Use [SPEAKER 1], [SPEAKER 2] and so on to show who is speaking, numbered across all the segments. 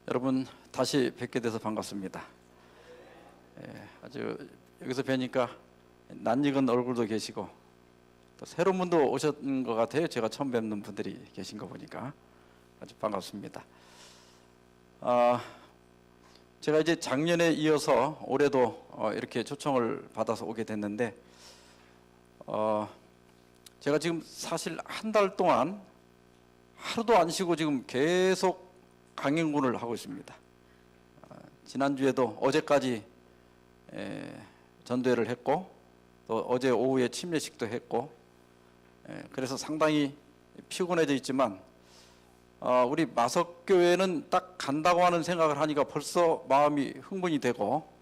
[SPEAKER 1] 여러분 다시 뵙게 돼서 반갑습니다. 아주 여기서 뵈니까 낯익은 얼굴도 계시고 또 새로운 분도 오셨는 것 같아요. 제가 처음 뵙는 분들이 계신 거 보니까 아주 반갑습니다. 제가 이제 작년에 이어서 올해도 이렇게 초청을 받아서 오게 됐는데 제가 지금 사실 한 달 동안 하루도 안 쉬고 지금 계속 강행군을 하고 있습니다. 지난주에도 어제까지 전도회를 했고 또 어제 오후에 침례식도 했고 그래서 상당히 피곤해져 있지만 우리 마석교회는 딱 간다고 하는 생각을 하니까 벌써 마음이 흥분이 되고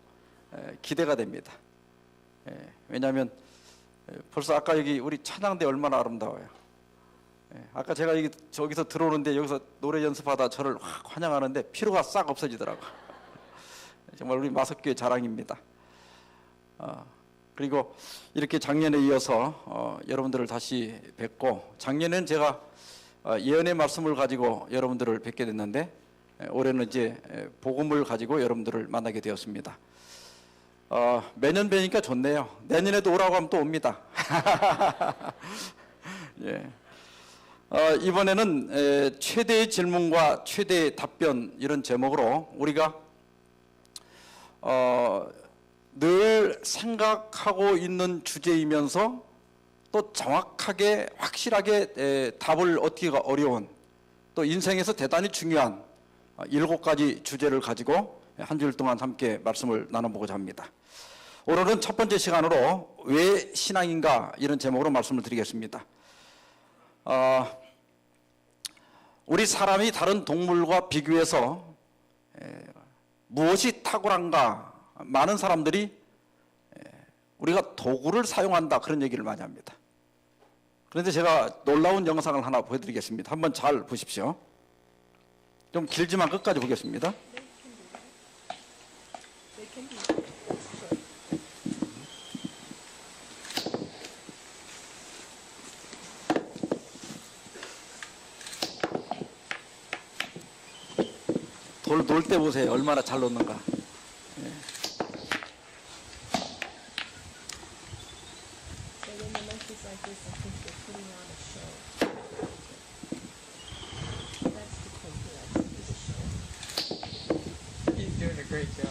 [SPEAKER 1] 기대가 됩니다. 왜냐하면 벌써 아까 여기 우리 찬양대 얼마나 아름다워요. 아까 제가 저기서 들어오는데 여기서 노래 연습하다 저를 확 환영하는데 피로가 싹 없어지더라고요. 정말 우리 마석교회 자랑입니다. 그리고 이렇게 작년에 이어서 여러분들을 다시 뵙고, 작년에는 제가 예언의 말씀을 가지고 여러분들을 뵙게 됐는데 올해는 이제 복음을 가지고 여러분들을 만나게 되었습니다. 매년 뵈니까 좋네요. 내년에도 오라고 하면 또 옵니다. 예. 이번에는 최대의 질문과 최대의 답변, 이런 제목으로 우리가 늘 생각하고 있는 주제이면서 또 정확하게 확실하게 답을 얻기가 어려운, 또 인생에서 대단히 중요한 7가지 주제를 가지고 한 주일 동안 함께 말씀을 나눠보고자 합니다. 오늘은 첫 번째 시간으로 왜 신앙인가, 이런 제목으로 말씀을 드리겠습니다. 우리 사람이 다른 동물과 비교해서 무엇이 탁월한가, 많은 사람들이 우리가 도구를 사용한다, 그런 얘기를 많이 합니다. 그런데 제가 놀라운 영상을 하나 보여드리겠습니다. 한번 잘 보십시오. 좀 길지만 끝까지 보겠습니다. 돌 놓을 때 보세요. 얼마나 잘 놓는가.
[SPEAKER 2] He's doing a great job.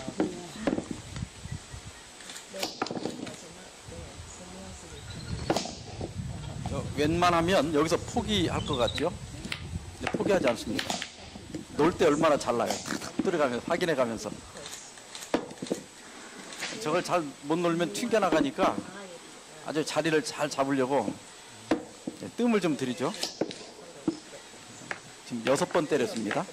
[SPEAKER 1] 웬만하면 여기서 포기할 것 같죠? 근데 포기하지 않습니다. 놓을 때 얼마나 잘 나요. 탁탁 들어가면서 확인해 가면서. 저걸 잘 못 놀면 튕겨나가니까 아주 자리를 잘 잡으려고 뜸을 좀 들이죠. 지금 6번 때렸습니다.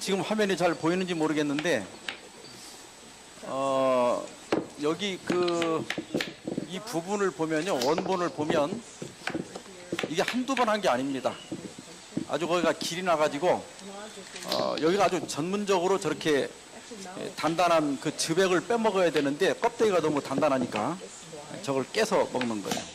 [SPEAKER 1] 지금 화면이 잘 보이는지 모르겠는데 여기 이 부분을 보면요, 원본을 보면 이게 한두 번 한 게 아닙니다. 아주 거기가 길이 나가지고 여기가 아주 전문적으로 저렇게 단단한 그 즙액을 빼먹어야 되는데 껍데기가 너무 단단하니까 저걸 깨서 먹는 거예요.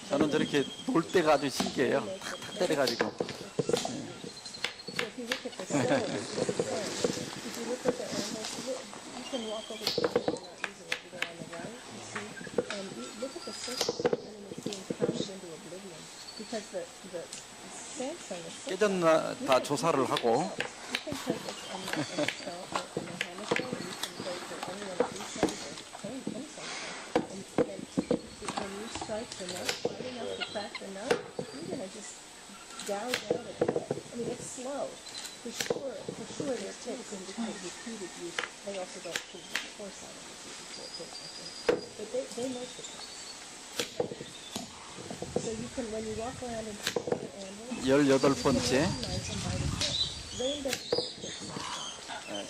[SPEAKER 1] 저는 저렇게 놀 때가 아주 신기해요. 탁탁 때려가지고. 깨졌나 다 조사를 하고.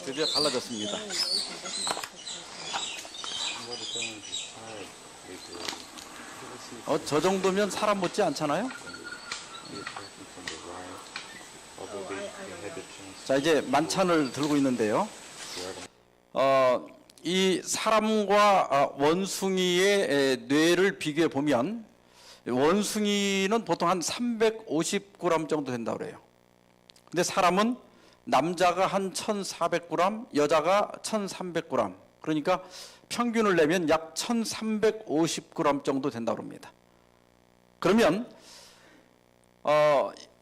[SPEAKER 1] 드디어 갈라졌습니다. 저 정도면 사람 못지 않잖아요? 자, 이제 만찬을 들고 있는데요. 이 사람과 원숭이의 뇌를 비교해 보면 원숭이는 보통 한 350g 정도 된다고 그래요. 근데 사람은 남자가 한 1,400g, 여자가 1,300g. 그러니까 평균을 내면 약 1,350g 정도 된다고 합니다. 그러면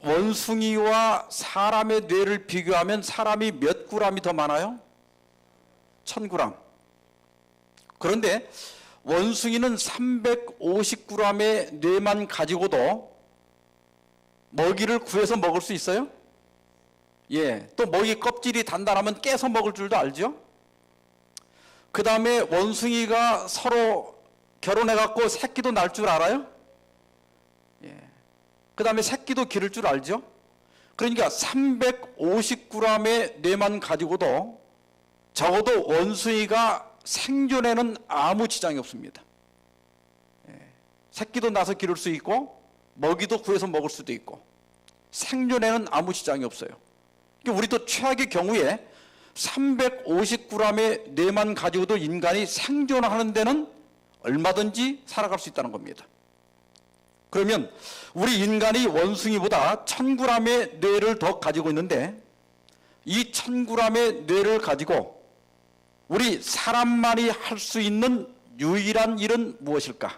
[SPEAKER 1] 원숭이와 사람의 뇌를 비교하면 사람이 몇 g이 더 많아요? 1,000g. 그런데 원숭이는 350g의 뇌만 가지고도 먹이를 구해서 먹을 수 있어요? 예, 또 먹이 껍질이 단단하면 깨서 먹을 줄도 알죠? 그 다음에 원숭이가 서로 결혼해갖고 새끼도 날 줄 알아요? 예. 그 다음에 새끼도 기를 줄 알죠? 그러니까 350g의 뇌만 가지고도 적어도 원숭이가 생존에는 아무 지장이 없습니다. 예. 새끼도 나서 기를 수 있고 먹이도 구해서 먹을 수도 있고 생존에는 아무 지장이 없어요. 그러니까 우리도 최악의 경우에 350g의 뇌만 가지고도 인간이 생존하는 데는 얼마든지 살아갈 수 있다는 겁니다. 그러면 우리 인간이 원숭이보다 1,000g의 뇌를 더 가지고 있는데 이 1,000g의 뇌를 가지고 우리 사람만이 할 수 있는 유일한 일은 무엇일까?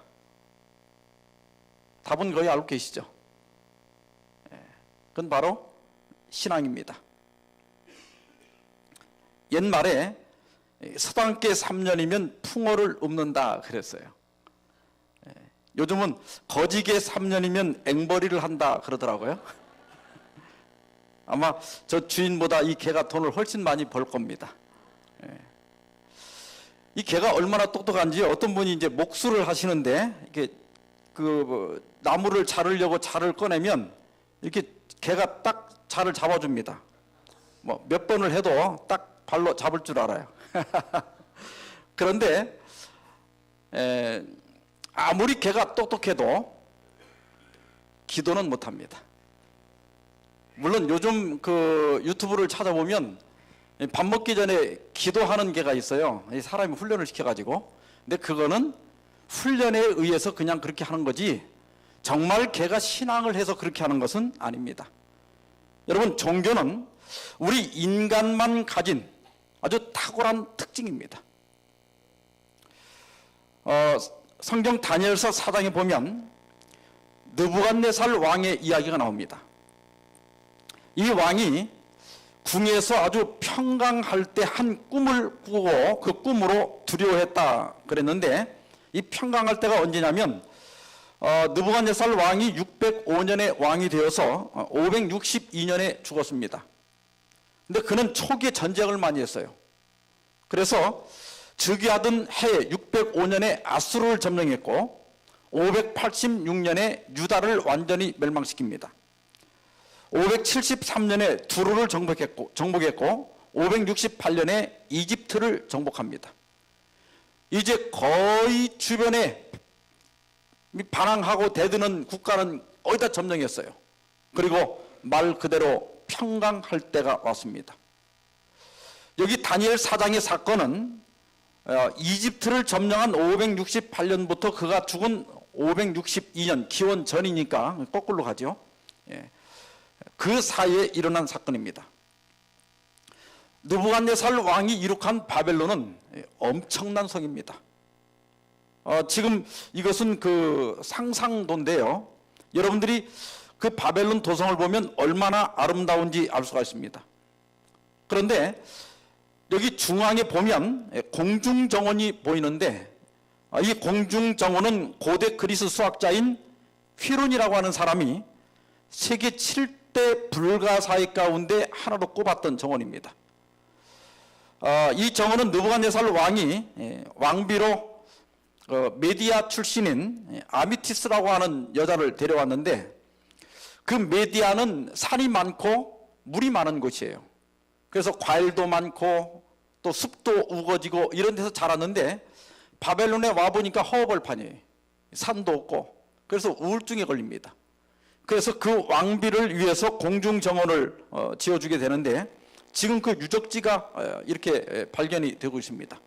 [SPEAKER 1] 답은 거의 알고 계시죠? 그건 바로 신앙입니다. 옛말에 서당계 3년이면 풍어를 읊는다 그랬어요. 요즘은 거지계 3년이면 앵벌이를 한다 그러더라고요. 아마 저 주인보다 이 개가 돈을 훨씬 많이 벌 겁니다. 이 개가 얼마나 똑똑한지 어떤 분이 이제 목수를 하시는데 이렇게 나무를 자르려고 자를 꺼내면 이렇게 개가 딱 자를 잡아줍니다. 뭐 몇 번을 해도 딱 발로 잡을 줄 알아요. 그런데 아무리 개가 똑똑해도 기도는 못합니다. 물론 요즘 그 유튜브를 찾아보면 밥 먹기 전에 기도하는 개가 있어요. 사람이 훈련을 시켜가지고. 근데 그거는 훈련에 의해서 그냥 그렇게 하는 거지 정말 개가 신앙을 해서 그렇게 하는 것은 아닙니다. 여러분, 종교는 우리 인간만 가진 아주 탁월한 특징입니다. 성경 다니엘서 4장에 보면 느부갓네살 왕의 이야기가 나옵니다. 이 왕이 궁에서 아주 평강할 때 한 꿈을 꾸고 그 꿈으로 두려워했다 그랬는데 이 평강할 때가 언제냐면 느부갓네살 왕이 605년에 왕이 되어서 562년에 죽었습니다. 근데 그는 초기에 전쟁을 많이 했어요. 그래서 즉위하던 해에 605년에 아수르를 점령했고 586년에 유다를 완전히 멸망시킵니다. 573년에 두루를 정복했고 568년에 이집트를 정복합니다. 이제 거의 주변에 반항하고 대드는 국가는 거의 다 점령했어요. 그리고 말 그대로 평강할 때가 왔습니다. 여기 다니엘 4장의 사건은 이집트를 점령한 568년부터 그가 죽은 562년 기원 전이니까 거꾸로 가죠. 그 사이에 일어난 사건입니다. 느부갓네살 왕이 이룩한 바벨론은 엄청난 성입니다. 지금 이것은 그 상상도인데요. 여러분들이 그 바벨론 도성을 보면 얼마나 아름다운지 알 수가 있습니다. 그런데 여기 중앙에 보면 공중정원이 보이는데 이 공중정원은 고대 그리스 수학자인 휘론이라고 하는 사람이 세계 7대 불가사의 가운데 하나로 꼽았던 정원입니다. 이 정원은 느부갓네살 왕이 왕비로 메디아 출신인 아미티스라고 하는 여자를 데려왔는데 그 메디아는 산이 많고 물이 많은 곳이에요. 그래서 과일도 많고 또 숲도 우거지고 이런 데서 자랐는데 바벨론에 와보니까 허허벌판이에요. 산도 없고. 그래서 우울증에 걸립니다. 그래서 그 왕비를 위해서 공중정원을 지어주게 되는데 지금 그 유적지가 이렇게 발견이 되고 있습니다.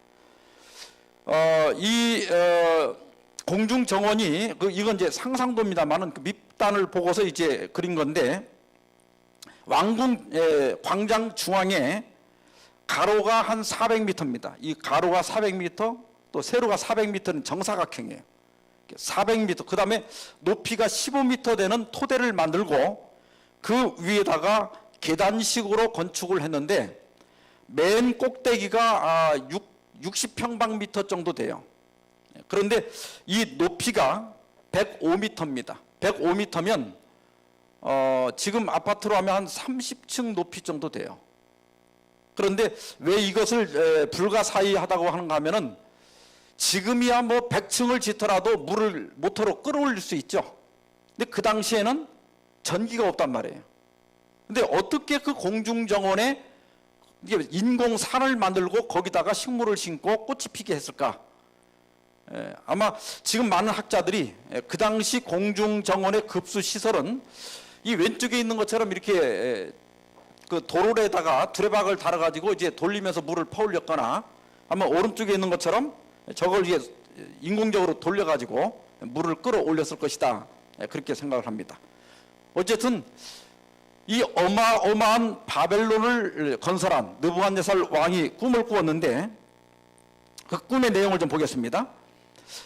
[SPEAKER 1] 이 공중정원이 이건 이제 상상도입니다만은 그 밑단을 보고서 이제 그린 건데 왕궁 광장 중앙에 가로가 한 400m입니다. 이 가로가 400m, 또 세로가 400m는 정사각형이에요. 400m, 그 다음에 높이가 15m 되는 토대를 만들고 그 위에다가 계단식으로 건축을 했는데 맨 꼭대기가 60평방미터 정도 돼요. 그런데 이 높이가 105m입니다. 105m면 지금 아파트로 하면 한 30층 높이 정도 돼요. 그런데 왜 이것을 불가사의하다고 하는가 하면은 지금이야 뭐 100층을 짓더라도 물을 모터로 끌어올릴 수 있죠. 근데 그 당시에는 전기가 없단 말이에요. 근데 어떻게 그 공중정원에 인공산을 만들고 거기다가 식물을 심고 꽃이 피게 했을까? 아마 지금 많은 학자들이 그 당시 공중정원의 급수 시설은 이 왼쪽에 있는 것처럼 이렇게 그 도로에다가 두레박을 달아가지고 이제 돌리면서 물을 퍼올렸거나 아마 오른쪽에 있는 것처럼 저걸 이게 인공적으로 돌려가지고 물을 끌어올렸을 것이다. 그렇게 생각을 합니다. 어쨌든 이 어마어마한 바벨론을 건설한 느부갓네살 왕이 꿈을 꾸었는데 그 꿈의 내용을 좀 보겠습니다.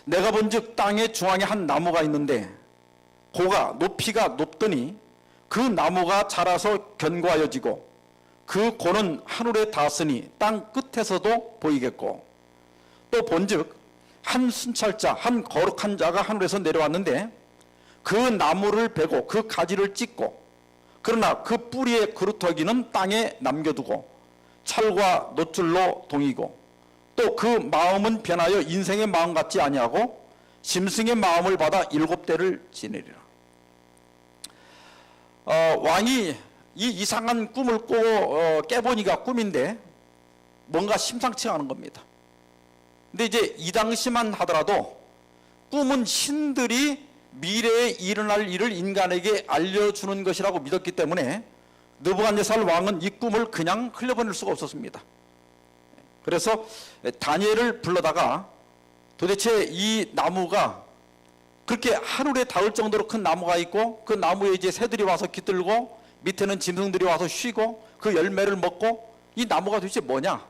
[SPEAKER 1] 내가 본즉 땅의 중앙에 한 나무가 있는데 고가 높이가 높더니 그 나무가 자라서 견고하여지고 그 고는 하늘에 닿았으니 땅 끝에서도 보이겠고 또 본즉 한 순찰자 한 거룩한 자가 하늘에서 내려왔는데 그 나무를 베고 그 가지를 찢고 그러나 그 뿌리의 그루터기는 땅에 남겨두고 철과 놋줄로 동이고 또 그 마음은 변하여 인생의 마음 같지 아니하고 짐승의 마음을 받아 7대를 지내리라. 왕이 이 이상한 꿈을 꾸고 깨보니까 꿈인데 뭔가 심상치 않은 겁니다. 근데 이제 이 당시만 하더라도 꿈은 신들이 미래에 일어날 일을 인간에게 알려주는 것이라고 믿었기 때문에 느부갓네살 왕은 이 꿈을 그냥 흘려보낼 수가 없었습니다. 그래서 다니엘을 불러다가 도대체 이 나무가 그렇게 하늘에 닿을 정도로 큰 나무가 있고 그 나무에 이제 새들이 와서 깃들고 밑에는 짐승들이 와서 쉬고 그 열매를 먹고 이 나무가 도대체 뭐냐?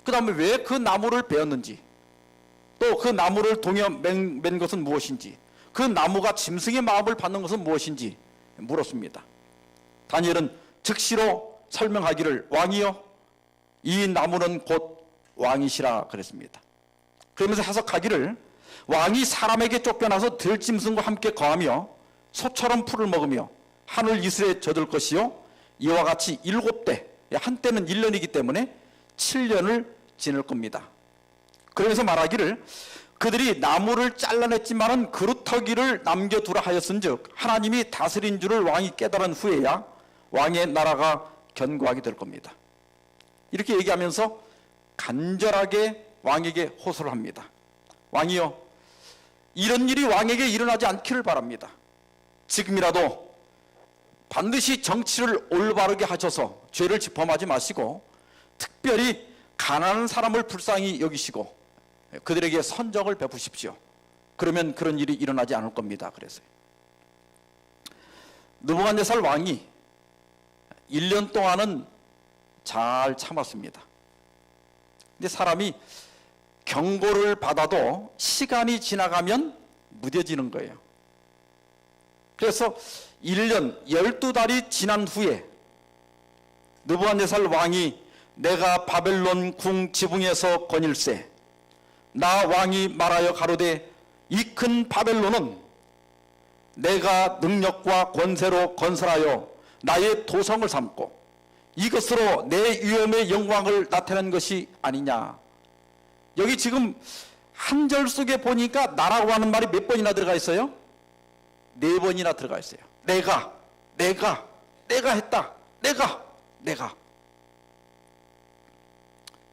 [SPEAKER 1] 그 다음에 왜 그 나무를 베었는지 또 그 나무를 동여 맨 것은 무엇인지 그 나무가 짐승의 마음을 받는 것은 무엇인지 물었습니다. 다니엘은 즉시로 설명하기를 왕이여 이 나무는 곧 왕이시라 그랬습니다. 그러면서 해석하기를 왕이 사람에게 쫓겨나서 들짐승과 함께 거하며 소처럼 풀을 먹으며 하늘 이슬에 젖을 것이요 이와 같이 7대 한때는 1년이기 때문에 7년을 지낼 겁니다. 그러면서 말하기를 그들이 나무를 잘라냈지만은 그루터기를 남겨두라 하였은즉 하나님이 다스린 줄을 왕이 깨달은 후에야 왕의 나라가 견고하게 될 겁니다. 이렇게 얘기하면서 간절하게 왕에게 호소를 합니다. 왕이여 이런 일이 왕에게 일어나지 않기를 바랍니다. 지금이라도 반드시 정치를 올바르게 하셔서 죄를 범하지 마시고 특별히 가난한 사람을 불쌍히 여기시고 그들에게 선정을 베푸십시오. 그러면 그런 일이 일어나지 않을 겁니다. 그래서요. 느부갓네살 왕이 1년 동안은 잘 참았습니다. 근데 사람이 경고를 받아도 시간이 지나가면 무뎌지는 거예요. 그래서 1년 12달이 지난 후에 느부갓네살 왕이 내가 바벨론 궁 지붕에서 거닐세 나 왕이 말하여 가로되 이 큰 바벨론은 내가 능력과 권세로 건설하여 나의 도성을 삼고 이것으로 내 위엄의 영광을 나타낸 것이 아니냐. 여기 지금 한 절 속에 보니까 나라고 하는 말이 몇 번이나 들어가 있어요? 4번이나 들어가 있어요. 내가 했다. 내가.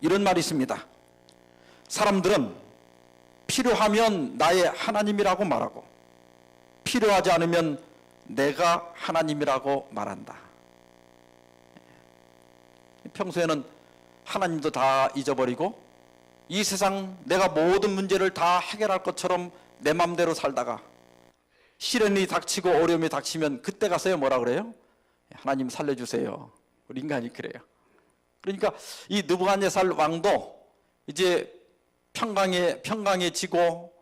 [SPEAKER 1] 이런 말이 있습니다. 사람들은 필요하면 나의 하나님이라고 말하고 필요하지 않으면 내가 하나님이라고 말한다. 평소에는 하나님도 다 잊어버리고 이 세상 내가 모든 문제를 다 해결할 것처럼 내 맘대로 살다가 시련이 닥치고 어려움이 닥치면 그때 가서야 뭐라 그래요? 하나님 살려주세요. 우리 인간이 그래요. 그러니까 이 느부갓네살 왕도 이제 평강해지고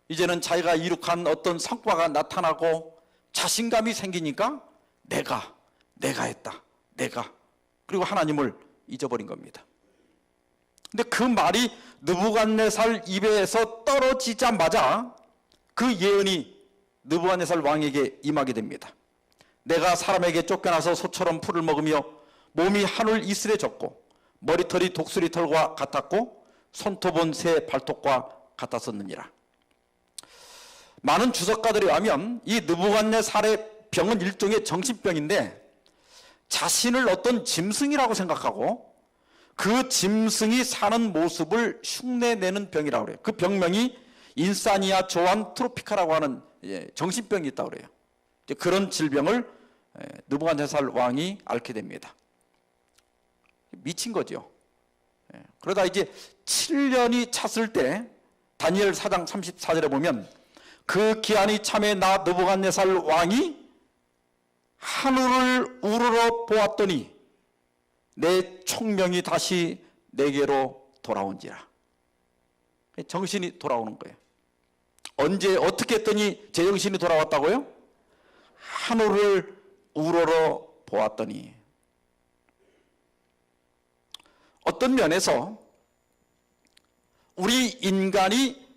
[SPEAKER 1] 이제는 자기가 이룩한 어떤 성과가 나타나고 자신감이 생기니까 내가 했다. 내가. 그리고 하나님을 잊어버린 겁니다. 근데 그 말이 느부갓네살 입에서 떨어지자마자 그 예언이 느부갓네살 왕에게 임하게 됩니다. 내가 사람에게 쫓겨나서 소처럼 풀을 먹으며 몸이 하늘 이슬에 젖고 머리털이 독수리털과 같았고 손톱은 새 발톱과 같았었느니라. 많은 주석가들에 의하면 이 느부갓네살의 병은 일종의 정신병인데 자신을 어떤 짐승이라고 생각하고 그 짐승이 사는 모습을 흉내내는 병이라고 그래요. 그 병명이 인사니아 조안 트로피카라고 하는 정신병이 있다고 그래요. 그런 질병을 느부갓네살 왕이 앓게 됩니다. 미친 거죠. 그러다 이제 7년이 찼을 때 다니엘 4장 34절에 보면 그 기한이 참에 나 느부갓네살 왕이 하늘을 우러러 보았더니 내 총명이 다시 내게로 돌아온지라. 정신이 돌아오는 거예요. 언제 어떻게 했더니 제 정신이 돌아왔다고요? 하늘을 우러러 보았더니. 어떤 면에서 우리 인간이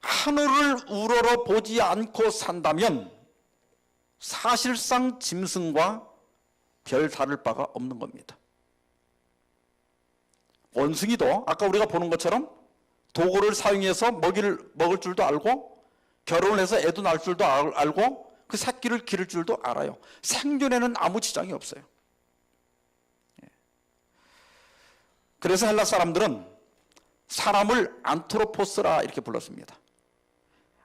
[SPEAKER 1] 하늘을 우러러 보지 않고 산다면 사실상 짐승과 별 다를 바가 없는 겁니다. 원숭이도 아까 우리가 보는 것처럼 도구를 사용해서 먹을 줄도 알고 결혼을 해서 애도 낳을 줄도 알고 그 새끼를 기를 줄도 알아요. 생존에는 아무 지장이 없어요. 그래서 헬라 사람들은 사람을 안트로포스라 이렇게 불렀습니다.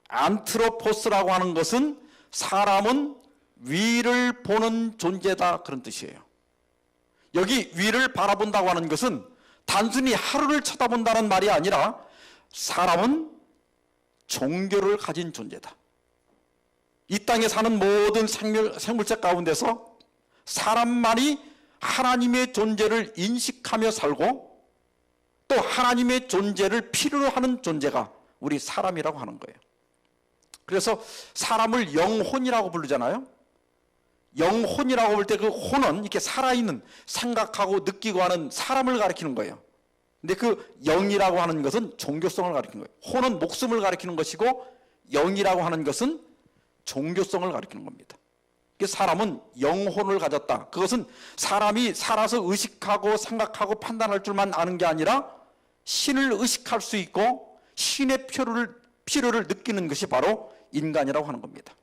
[SPEAKER 1] 안트로포스라고 하는 것은 사람은 위를 보는 존재다 그런 뜻이에요. 여기 위를 바라본다고 하는 것은 단순히 하루를 쳐다본다는 말이 아니라 사람은 종교를 가진 존재다. 이 땅에 사는 모든 생물체 가운데서 사람만이 하나님의 존재를 인식하며 살고 또 하나님의 존재를 필요로 하는 존재가 우리 사람이라고 하는 거예요. 그래서 사람을 영혼이라고 부르잖아요. 영혼이라고 볼 때 그 혼은 이렇게 살아있는 생각하고 느끼고 하는 사람을 가리키는 거예요. 근데 그 영이라고 하는 것은 종교성을 가리키는 거예요. 혼은 목숨을 가리키는 것이고 영이라고 하는 것은 종교성을 가리키는 겁니다. 사람은 영혼을 가졌다. 그것은 사람이 살아서 의식하고 생각하고 판단할 줄만 아는 게 아니라 신을 의식할 수 있고 신의 필요를 느끼는 것이 바로 인간이라고 하는 겁니다.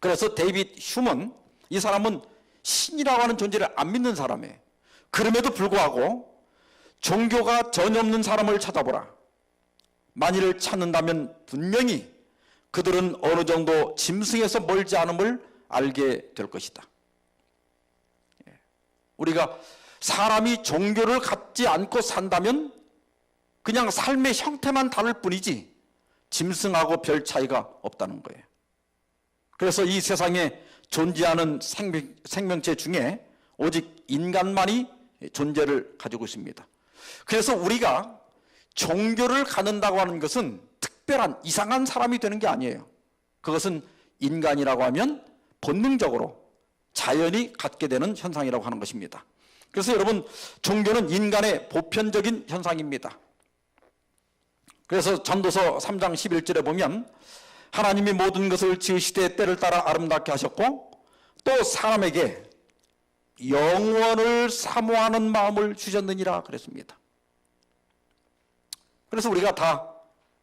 [SPEAKER 1] 그래서 데이빗 휴먼, 이 사람은 신이라고 하는 존재를 안 믿는 사람이에요. 그럼에도 불구하고 종교가 전혀 없는 사람을 찾아보라. 만일을 찾는다면 분명히 그들은 어느 정도 짐승에서 멀지 않음을 알게 될 것이다. 우리가 사람이 종교를 갖지 않고 산다면 그냥 삶의 형태만 다를 뿐이지 짐승하고 별 차이가 없다는 거예요. 그래서 이 세상에 존재하는 생명체 중에 오직 인간만이 존재를 가지고 있습니다. 그래서 우리가 종교를 갖는다고 하는 것은 특별한 이상한 사람이 되는 게 아니에요. 그것은 인간이라고 하면 본능적으로 자연히 갖게 되는 현상이라고 하는 것입니다. 그래서 여러분, 종교는 인간의 보편적인 현상입니다. 그래서 전도서 3장 11절에 보면 하나님이 모든 것을 지으시되 때를 따라 아름답게 하셨고 또 사람에게 영원을 사모하는 마음을 주셨느니라 그랬습니다. 그래서 우리가 다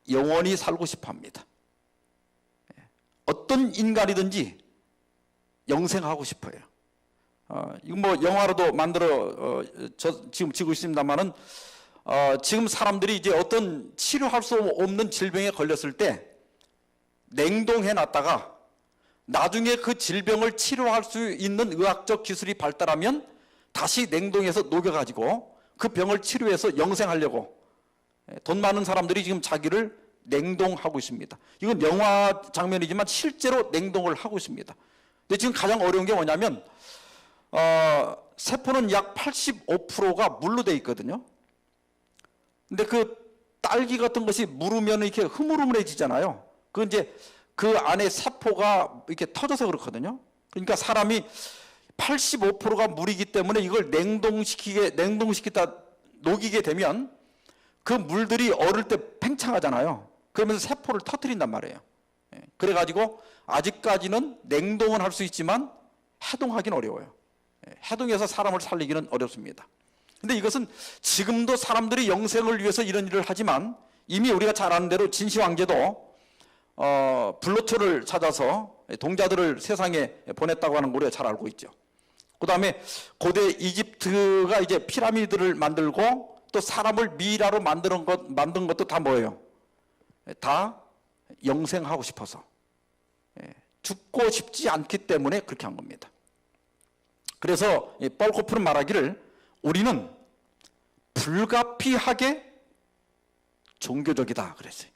[SPEAKER 1] 영원히 살고 싶어 합니다. 어떤 인간이든지 영생하고 싶어요. 이거 뭐 영화로도 만들어 지금 지고 있습니다만은 지금 사람들이 이제 어떤 치료할 수 없는 질병에 걸렸을 때 냉동해 놨다가 나중에 그 질병을 치료할 수 있는 의학적 기술이 발달하면 다시 냉동해서 녹여가지고 그 병을 치료해서 영생하려고 돈 많은 사람들이 지금 자기를 냉동하고 있습니다. 이건 영화 장면이지만 실제로 냉동을 하고 있습니다. 근데 지금 가장 어려운 게 뭐냐면 세포는 약 85%가 물로 돼 있거든요. 근데 그 딸기 같은 것이 물으면 이렇게 흐물흐물해지잖아요. 그 이제 그 안에 세포가 이렇게 터져서 그렇거든요. 그러니까 사람이 85%가 물이기 때문에 이걸 냉동시키다 녹이게 되면 그 물들이 얼을 때 팽창하잖아요. 그러면서 세포를 터뜨린단 말이에요. 그래가지고 아직까지는 냉동은 할 수 있지만 해동하기는 어려워요. 해동해서 사람을 살리기는 어렵습니다. 근데 이것은 지금도 사람들이 영생을 위해서 이런 일을 하지만 이미 우리가 잘 아는 대로 진시 황제도 불로초를 찾아서 동자들을 세상에 보냈다고 하는 걸 우리가 잘 알고 있죠. 그 다음에 고대 이집트가 이제 피라미드를 만들고 또 사람을 미이라로 만든 것도 다 뭐예요? 다 영생하고 싶어서, 죽고 싶지 않기 때문에 그렇게 한 겁니다. 그래서 뻘코프는 말하기를 우리는 불가피하게 종교적이다 그랬어요.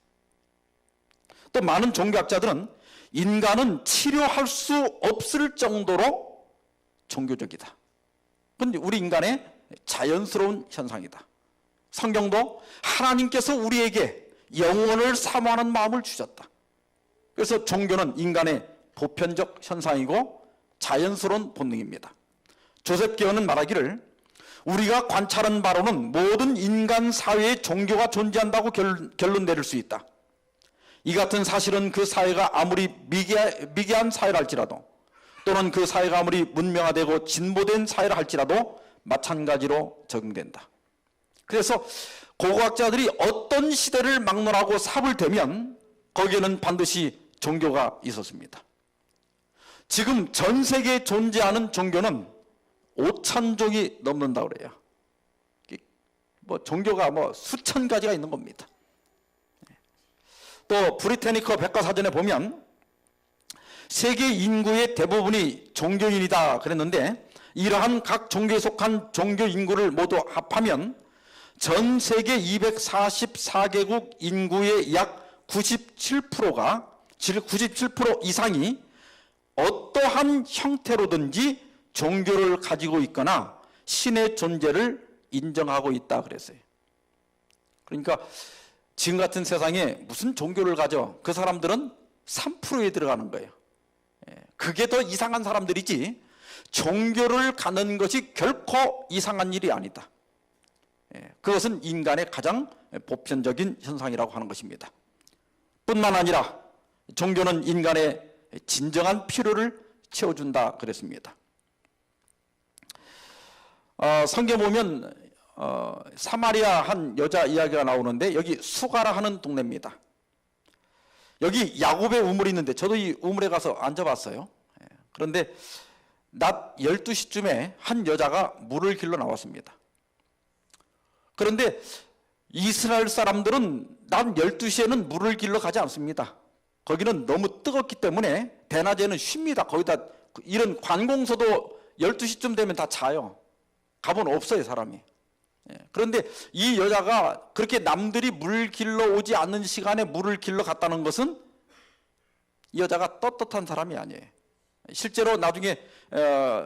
[SPEAKER 1] 또 많은 종교학자들은 인간은 치료할 수 없을 정도로 종교적이다. 그건 우리 인간의 자연스러운 현상이다. 성경도 하나님께서 우리에게 영혼을 사모하는 마음을 주셨다. 그래서 종교는 인간의 보편적 현상이고 자연스러운 본능입니다. 조셉 게어는 말하기를 우리가 관찰한 바로는 모든 인간 사회에 종교가 존재한다고 결론 내릴 수 있다. 이 같은 사실은 그 사회가 아무리 미개한 사회랄지라도 또는 그 사회가 아무리 문명화되고 진보된 사회라 할지라도 마찬가지로 적용된다. 그래서 고고학자들이 어떤 시대를 막론하고 삽을 대면 거기에는 반드시 종교가 있었습니다. 지금 전 세계에 존재하는 종교는 5,000종이 넘는다고 그래요. 종교가 수천 가지가 있는 겁니다. 또 브리테니커 백과사전에 보면 세계 인구의 대부분이 종교인이다 그랬는데 이러한 각 종교에 속한 종교 인구를 모두 합하면 전 세계 244개국 인구의 약 97% 이상이 어떠한 형태로든지 종교를 가지고 있거나 신의 존재를 인정하고 있다 그랬어요. 그러니까 지금 같은 세상에 무슨 종교를 가져? 그 사람들은 3%에 들어가는 거예요. 그게 더 이상한 사람들이지 종교를 갖는 것이 결코 이상한 일이 아니다. 그것은 인간의 가장 보편적인 현상이라고 하는 것입니다. 뿐만 아니라 종교는 인간의 진정한 필요를 채워준다 그랬습니다. 성경 보면 사마리아 한 여자 이야기가 나오는데 여기 수가라 하는 동네입니다. 여기 야곱의 우물이 있는데 저도 이 우물에 가서 앉아봤어요. 그런데 낮 12시쯤에 한 여자가 물을 길러 나왔습니다. 그런데 이스라엘 사람들은 낮 12시에는 물을 길러 가지 않습니다. 거기는 너무 뜨겁기 때문에 대낮에는 쉽니다. 거기다 이런 관공서도 12시쯤 되면 다 자요. 가보면 없어요, 사람이. 그런데 이 여자가 그렇게 남들이 물 길러 오지 않는 시간에 물을 길러 갔다는 것은 이 여자가 떳떳한 사람이 아니에요. 실제로 나중에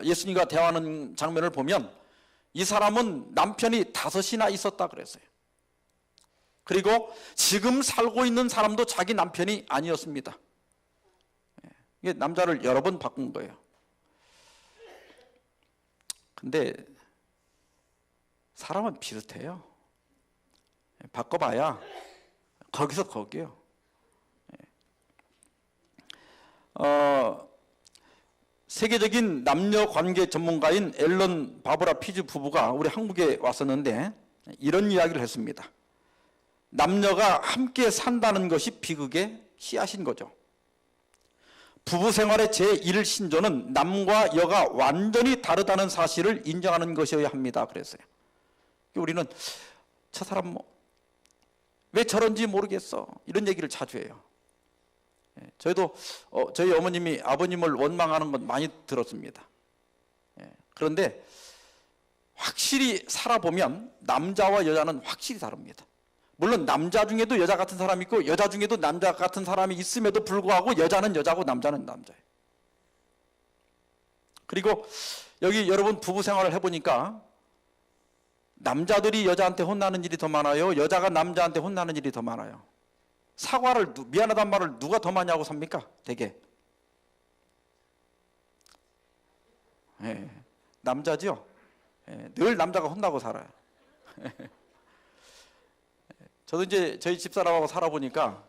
[SPEAKER 1] 예수님과 대화하는 장면을 보면 이 사람은 남편이 5이나 있었다 그랬어요. 그리고 지금 살고 있는 사람도 자기 남편이 아니었습니다. 이게 남자를 여러 번 바꾼 거예요. 근데 사람은 비슷해요. 바꿔봐야 거기서 거기요. 세계적인 남녀 관계 전문가인 앨런 바브라 피즈 부부가 우리 한국에 왔었는데 이런 이야기를 했습니다. 남녀가 함께 산다는 것이 비극의 씨앗인 거죠. 부부 생활의 제1신조는 남과 여가 완전히 다르다는 사실을 인정하는 것이어야 합니다. 그랬어요. 우리는 저 사람 왜 저런지 모르겠어, 이런 얘기를 자주 해요. 저희도 저희 어머님이 아버님을 원망하는 건 많이 들었습니다. 그런데 확실히 살아보면 남자와 여자는 확실히 다릅니다. 물론 남자 중에도 여자 같은 사람이 있고 여자 중에도 남자 같은 사람이 있음에도 불구하고 여자는 여자고 남자는 남자예요. 그리고 여기 여러분 부부 생활을 해보니까 남자들이 여자한테 혼나는 일이 더 많아요, 여자가 남자한테 혼나는 일이 더 많아요? 사과를, 미안하단 말을 누가 더 많이 하고 삽니까? 되게 남자죠. 늘 남자가 혼나고 살아요. 저도 이제 저희 집사람하고 살아보니까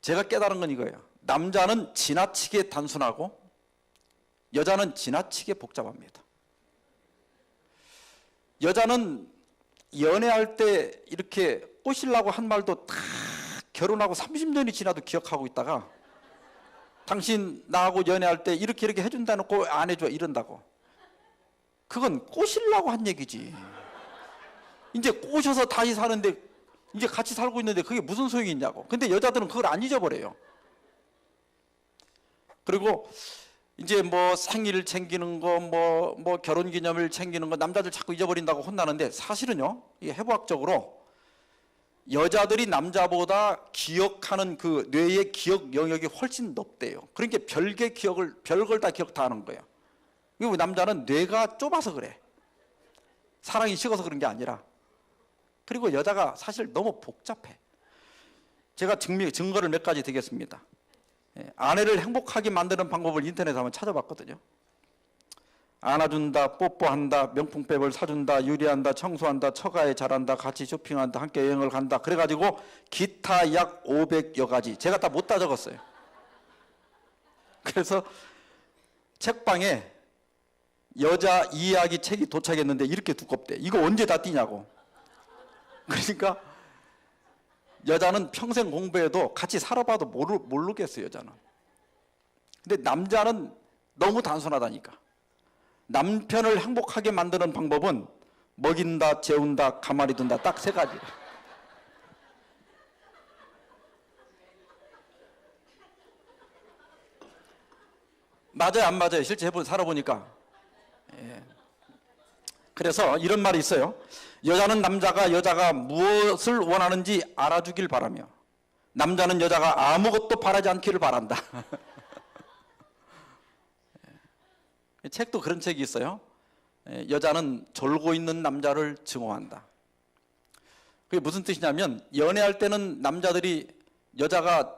[SPEAKER 1] 제가 깨달은 건 이거예요. 남자는 지나치게 단순하고 여자는 지나치게 복잡합니다. 여자는 연애할 때 이렇게 꼬시려고 한 말도 다 결혼하고 30년이 지나도 기억하고 있다가 당신 나하고 연애할 때 이렇게 해준다 놓고 안 해줘 이런다고. 그건 꼬시려고 한 얘기지. 이제 꼬셔서 다시 사는데 이제 같이 살고 있는데 그게 무슨 소용이 있냐고. 근데 여자들은 그걸 안 잊어버려요. 그리고 이제 뭐 생일 챙기는 거, 뭐 결혼기념일 챙기는 거 남자들 자꾸 잊어버린다고 혼나는데 사실은요, 이게 해부학적으로 여자들이 남자보다 기억하는 그 뇌의 기억 영역이 훨씬 높대요. 그러니까 별개 기억을, 별걸 다 기억 다 하는 거예요. 그리고 남자는 뇌가 좁아서 그래. 사랑이 식어서 그런 게 아니라. 그리고 여자가 사실 너무 복잡해. 제가 증거를 몇 가지 드리겠습니다. 아내를 행복하게 만드는 방법을 인터넷에 한번 찾아봤거든요. 안아준다, 뽀뽀한다, 명품백을 사준다, 요리한다, 청소한다, 처가에 잘한다, 같이 쇼핑한다, 함께 여행을 간다. 그래가지고 기타 약 500여 가지. 제가 다 못 다 적었어요. 그래서 책방에 여자 이야기 책이 도착했는데 이렇게 두껍대. 이거 언제 다 띄냐고. 그러니까 여자는 평생 공부해도 같이 살아봐도 모르겠어요, 여자는. 근데 남자는 너무 단순하다니까. 남편을 행복하게 만드는 방법은 먹인다, 재운다, 가만히 둔다, 딱 3가지. 맞아요, 안 맞아요? 실제 살아보니까. 그래서 이런 말이 있어요. 여자는 남자가 여자가 무엇을 원하는지 알아주길 바라며 남자는 여자가 아무것도 바라지 않기를 바란다. 책도 그런 책이 있어요. 여자는 졸고 있는 남자를 증오한다. 그게 무슨 뜻이냐면 연애할 때는 남자들이 여자가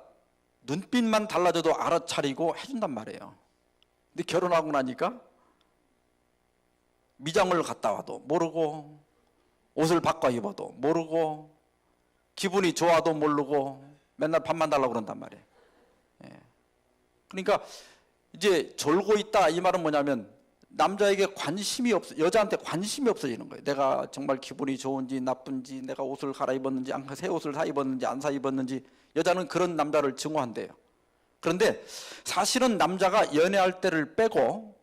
[SPEAKER 1] 눈빛만 달라져도 알아차리고 해준단 말이에요. 근데 결혼하고 나니까 미장을 갔다 와도 모르고 옷을 바꿔 입어도 모르고 기분이 좋아도 모르고 맨날 밥만 달라고 그런단 말이에요. 그러니까 이제 졸고 있다 이 말은 뭐냐면 남자에게 관심이 여자한테 관심이 없어지는 거예요. 내가 정말 기분이 좋은지 나쁜지, 내가 옷을 갈아입었는지, 새 옷을 사 입었는지 안 사 입었는지. 여자는 그런 남자를 증오한대요. 그런데 사실은 남자가 연애할 때를 빼고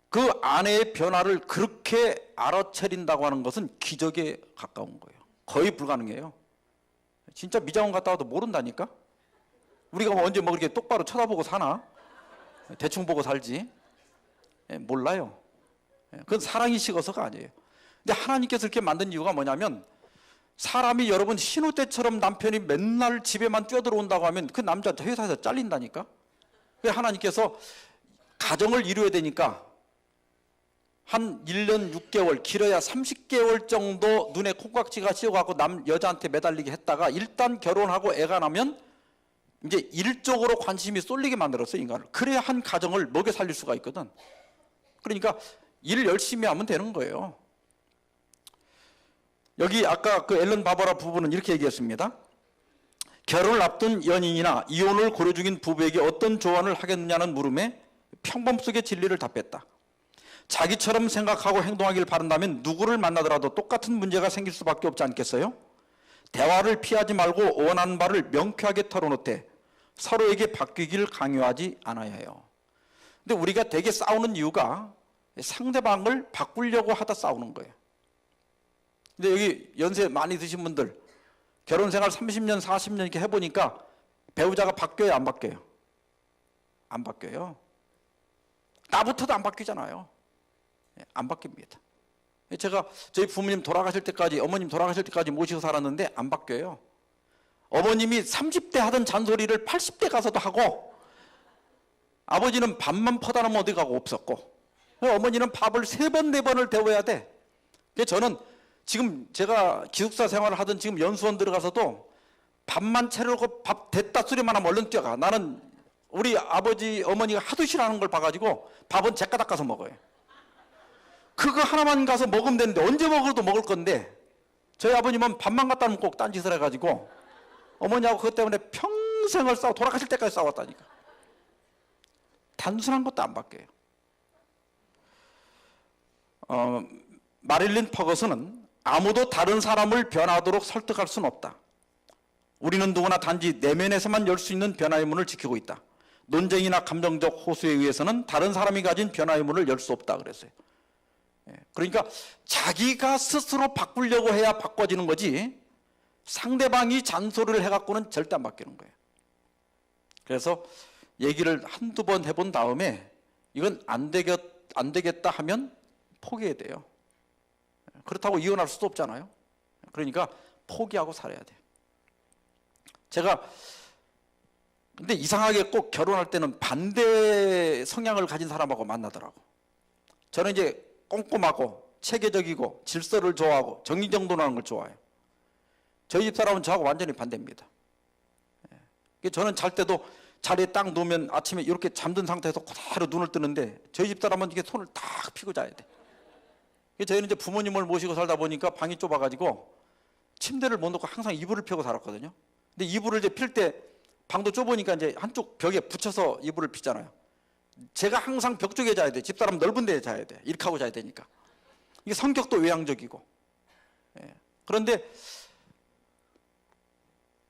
[SPEAKER 1] 그 아내의 변화를 그렇게 알아차린다고 하는 것은 기적에 가까운 거예요. 거의 불가능해요. 진짜 미장원 갔다 와도 모른다니까. 우리가 뭐 언제 뭐 그렇게 똑바로 쳐다보고 사나? 대충 보고 살지. 몰라요. 그건 사랑이 식어서가 아니에요. 근데 하나님께서 이렇게 만든 이유가 뭐냐면 사람이 여러분 신우 때처럼 남편이 맨날 집에만 뛰어들어온다고 하면 그 남자 회사에서 잘린다니까. 그래서 하나님께서 가정을 이루어야 되니까 한 1년 6개월, 길어야 30개월 정도 눈에 콩깍지가 씌어갖고 여자한테 매달리게 했다가 일단 결혼하고 애가 나면 이제 일적으로 관심이 쏠리게 만들었어요, 인간을. 그래야 한 가정을 먹여 살릴 수가 있거든. 그러니까 일 열심히 하면 되는 거예요. 여기 아까 그 앨런 바버라 부부는 이렇게 얘기했습니다. 결혼을 앞둔 연인이나 이혼을 고려 중인 부부에게 어떤 조언을 하겠느냐는 물음에 평범 속의 진리를 답했다. 자기처럼 생각하고 행동하길 바란다면 누구를 만나더라도 똑같은 문제가 생길 수밖에 없지 않겠어요? 대화를 피하지 말고 원하는 바를 명쾌하게 털어놓되 서로에게 바뀌기를 강요하지 않아야 해요. 근데 우리가 되게 싸우는 이유가 상대방을 바꾸려고 하다 싸우는 거예요. 근데 여기 연세 많이 드신 분들 결혼 생활 30년, 40년 이렇게 해보니까 배우자가 바뀌어요, 안 바뀌어요? 안 바뀌어요. 나부터도 안 바뀌잖아요. 안 바뀝니다. 제가 저희 부모님 돌아가실 때까지, 어머님 돌아가실 때까지 모시고 살았는데 안 바뀌어요. 어머님이 30대 하던 잔소리를 80대 가서도 하고, 아버지는 밥만 퍼다 놓으면 어디 가고 없었고, 어머니는 밥을 3번, 4번을 데워야 돼. 그래서 저는 지금 제가 기숙사 생활을 하던 지금 연수원 들어가서도 밥만 차려놓고 밥 됐다 소리만 하면 얼른 뛰어가. 나는 우리 아버지, 어머니가 하도 싫어하는 걸 봐가지고 밥은 제가 닦아서 먹어요. 그거 하나만 가서 먹으면 되는데 언제 먹어도 먹을 건데, 저희 아버님은 밥만 갖다 놓으면 꼭 딴짓을 해가지고 어머니하고 그것 때문에 평생을 싸워, 돌아가실 때까지 싸웠다니까. 단순한 것도 안 바뀌어요. 마릴린 퍼거슨은 아무도 다른 사람을 변화하도록 설득할 수는 없다. 우리는 누구나 단지 내면에서만 열 수 있는 변화의 문을 지키고 있다. 논쟁이나 감정적 호소에 의해서는 다른 사람이 가진 변화의 문을 열 수 없다 그랬어요. 그러니까 자기가 스스로 바꾸려고 해야 바꿔지는 거지, 상대방이 잔소리를 해갖고는 절대 안 바뀌는 거예요. 그래서 얘기를 한두 번 해본 다음에 이건 안 되겠다 하면 포기해야 돼요. 그렇다고 이혼할 수도 없잖아요. 그러니까 포기하고 살아야 돼요. 제가 근데 이상하게 꼭 결혼할 때는 반대 성향을 가진 사람하고 만나더라고. 저는 이제 꼼꼼하고 체계적이고 질서를 좋아하고 정리정돈하는 걸 좋아해요. 저희 집 사람은 저하고 완전히 반대입니다. 저는 잘 때도 자리에 딱 누우면 아침에 이렇게 잠든 상태에서 그대로 눈을 뜨는데, 저희 집 사람은 이게 손을 딱 펴고 자야 돼. 저희는 이제 부모님을 모시고 살다 보니까 방이 좁아가지고 침대를 못 놓고 항상 이불을 펴고 살았거든요. 근데 이불을 이제 필 때 방도 좁으니까 이제 한쪽 벽에 붙여서 이불을 피잖아요. 제가 항상 벽 쪽에 자야 돼. 집사람 넓은 데에 자야 돼. 이렇게 하고 자야 되니까. 이게 성격도 외향적이고. 그런데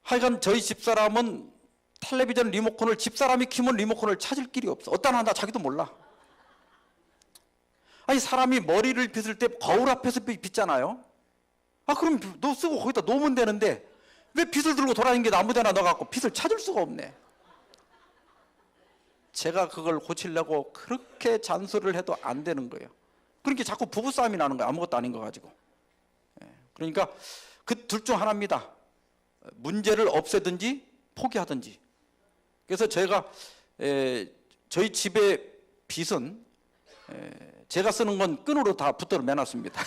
[SPEAKER 1] 하여간 저희 집사람은 텔레비전 리모컨을, 집사람이 키면 리모컨을 찾을 길이 없어. 어디다 놨나 자기도 몰라. 아니, 사람이 머리를 빗을 때 거울 앞에서 빗잖아요. 아, 그럼 너 쓰고 거기다 놓으면 되는데 왜 빗을 들고 돌아다니는 게 아무 데나 넣어갖고 빗을 찾을 수가 없네. 제가 그걸 고치려고 그렇게 잔소리를 해도 안 되는 거예요. 그러니까 자꾸 부부싸움이 나는 거예요. 아무것도 아닌 거 가지고. 그러니까 그 둘 중 하나입니다. 문제를 없애든지 포기하든지. 그래서 제가 저희 집의 빗은 제가 쓰는 건 끈으로 다 붙들어 매놨습니다.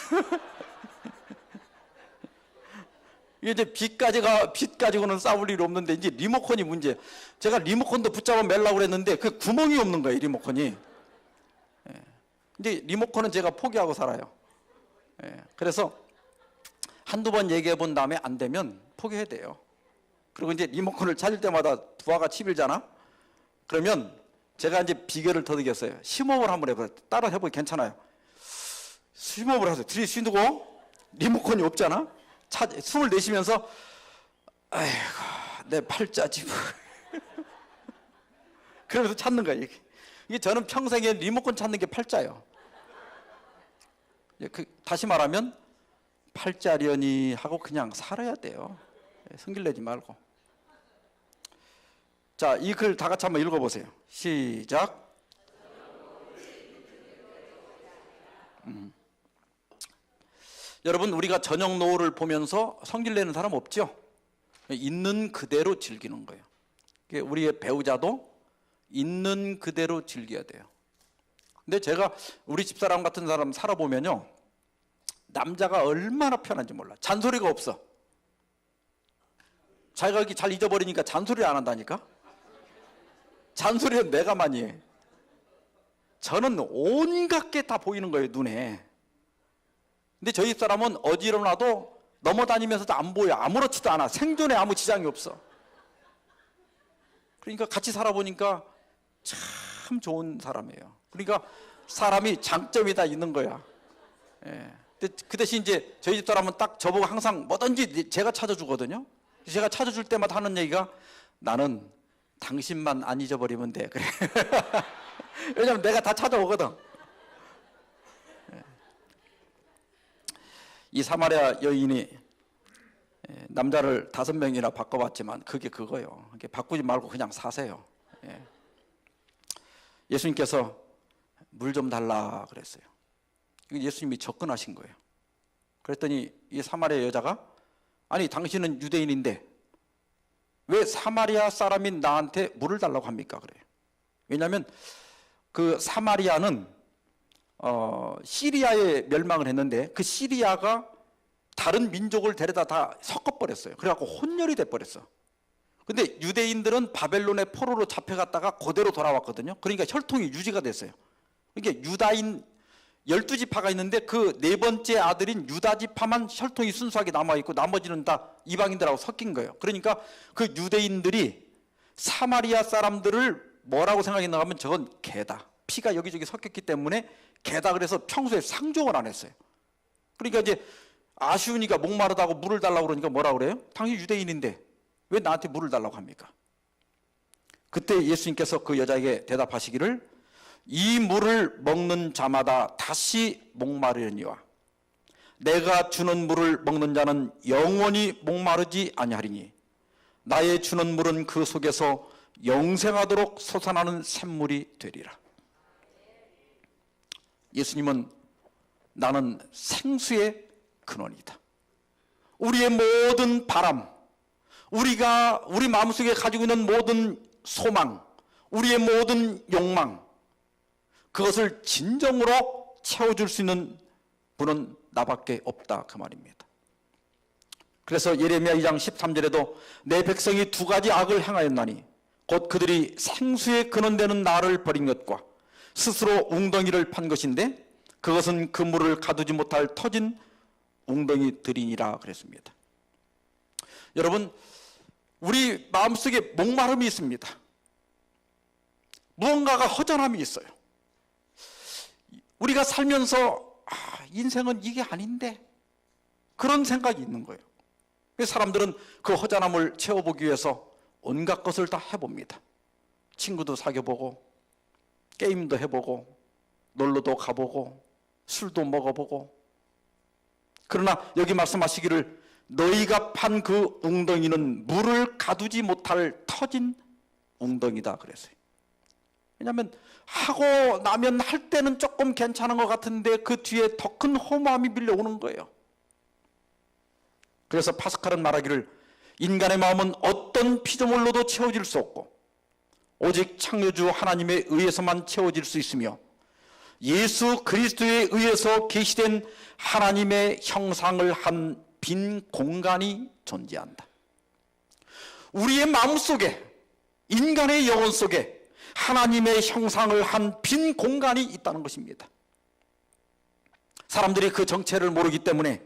[SPEAKER 1] 이게 이제 빗 가지고는 싸울 일이 없는데, 이제 리모컨이 문제. 제가 리모컨도 붙잡아 매려고 그랬는데 그 구멍이 없는 거예요, 리모컨이. 이제 리모컨은 제가 포기하고 살아요. 그래서 한두 번 얘기해 본 다음에 안 되면 포기해야 돼요. 그리고 이제 리모컨을 찾을 때마다 부하가 치밀잖아? 그러면 제가 이제 비결을 터득했어요. 심호흡을 한번 해봐요. 따라 해보기 괜찮아요. 심호흡을 하세요. 들이쉬고 리모컨이 없잖아? 숨을 내쉬면서, 아이고, 내 팔자지 뭐. 그러면서 찾는 거예요. 이게 저는 평생에 리모컨 찾는 게 팔자예요. 다시 말하면 팔자려니 하고 그냥 살아야 돼요. 성질 내지 말고. 자, 이 글 다 같이 한번 읽어보세요. 시작. 여러분, 우리가 저녁 노을을 보면서 성질 내는 사람 없죠? 있는 그대로 즐기는 거예요. 우리의 배우자도 있는 그대로 즐겨야 돼요. 근데 제가 우리 집사람 같은 사람 살아보면요, 남자가 얼마나 편한지 몰라. 잔소리가 없어. 자기가 이렇게 잘 잊어버리니까 잔소리를 안 한다니까? 잔소리는 내가 많이 해. 저는 온갖 게 다 보이는 거예요, 눈에. 근데 저희 집사람은 어디 일어나도 넘어다니면서도 안 보여. 아무렇지도 않아. 생존에 아무 지장이 없어. 그러니까 같이 살아보니까 참 좋은 사람이에요. 그러니까 사람이 장점이 다 있는 거야. 근데 근데 그 대신 이제 저희 집 사람은 딱 저보고 항상 뭐든지 제가 찾아주거든요. 제가 찾아줄 때마다 하는 얘기가 나는 당신만 안 잊어버리면 돼. 그래. 왜냐면 내가 다 찾아오거든. 이 사마리아 여인이 남자를 5명이나 바꿔봤지만 그게 그거예요. 바꾸지 말고 그냥 사세요. 예수님께서 물 좀 달라 그랬어요. 예수님이 접근하신 거예요. 그랬더니 이 사마리아 여자가 아니 당신은 유대인인데 왜 사마리아 사람인 나한테 물을 달라고 합니까? 그래요. 왜냐하면 그 사마리아는 시리아에 멸망을 했는데 그 시리아가 다른 민족을 데려다 다 섞어버렸어요. 그래갖고 혼혈이 돼버렸어. 근데 유대인들은 바벨론의 포로로 잡혀갔다가 그대로 돌아왔거든요. 그러니까 혈통이 유지가 됐어요. 이게 유다인 12지파가 있는데 그 4번째 아들인 유다지파만 혈통이 순수하게 남아있고 나머지는 다 이방인들하고 섞인 거예요. 그러니까 그 유대인들이 사마리아 사람들을 뭐라고 생각했나 하면 저건 개다. 피가 여기저기 섞였기 때문에 개다. 그래서 평소에 상종을 안 했어요. 그러니까 이제 아쉬우니까 목마르다고 물을 달라고 그러니까 뭐라 그래요? 당신 유대인인데 왜 나한테 물을 달라고 합니까? 그때 예수님께서 그 여자에게 대답하시기를 이 물을 먹는 자마다 다시 목마르려니와 내가 주는 물을 먹는 자는 영원히 목마르지 아니하리니 나의 주는 물은 그 속에서 영생하도록 솟아나는 샘물이 되리라. 예수님은 나는 생수의 근원이다. 우리의 모든 바람, 우리 마음속에 가지고 있는 모든 소망, 우리의 모든 욕망, 그것을 진정으로 채워줄 수 있는 분은 나밖에 없다 그 말입니다. 그래서 예레미야 2장 13절에도 내 백성이 2가지 악을 행하였나니 곧 그들이 생수의 근원되는 나를 버린 것과 스스로 웅덩이를 판 것인데 그것은 그 물을 가두지 못할 터진 웅덩이들이니라 그랬습니다. 여러분, 우리 마음속에 목마름이 있습니다. 무언가가 허전함이 있어요. 우리가 살면서 인생은 이게 아닌데 그런 생각이 있는 거예요. 사람들은 그 허전함을 채워보기 위해서 온갖 것을 다 해봅니다. 친구도 사귀어보고 게임도 해보고 놀러도 가보고 술도 먹어보고. 그러나 여기 말씀하시기를 너희가 판 그 웅덩이는 물을 가두지 못할 터진 웅덩이다 그랬어요. 왜냐하면 하고 나면 할 때는 조금 괜찮은 것 같은데 그 뒤에 더 큰 허무함이 밀려오는 거예요. 그래서 파스칼은 말하기를 인간의 마음은 어떤 피조물로도 채워질 수 없고 오직 창조주 하나님에 의해서만 채워질 수 있으며 예수 그리스도에 의해서 계시된 하나님의 형상을 한 빈 공간이 존재한다. 우리의 마음속에, 인간의 영혼 속에 하나님의 형상을 한 빈 공간이 있다는 것입니다. 사람들이 그 정체를 모르기 때문에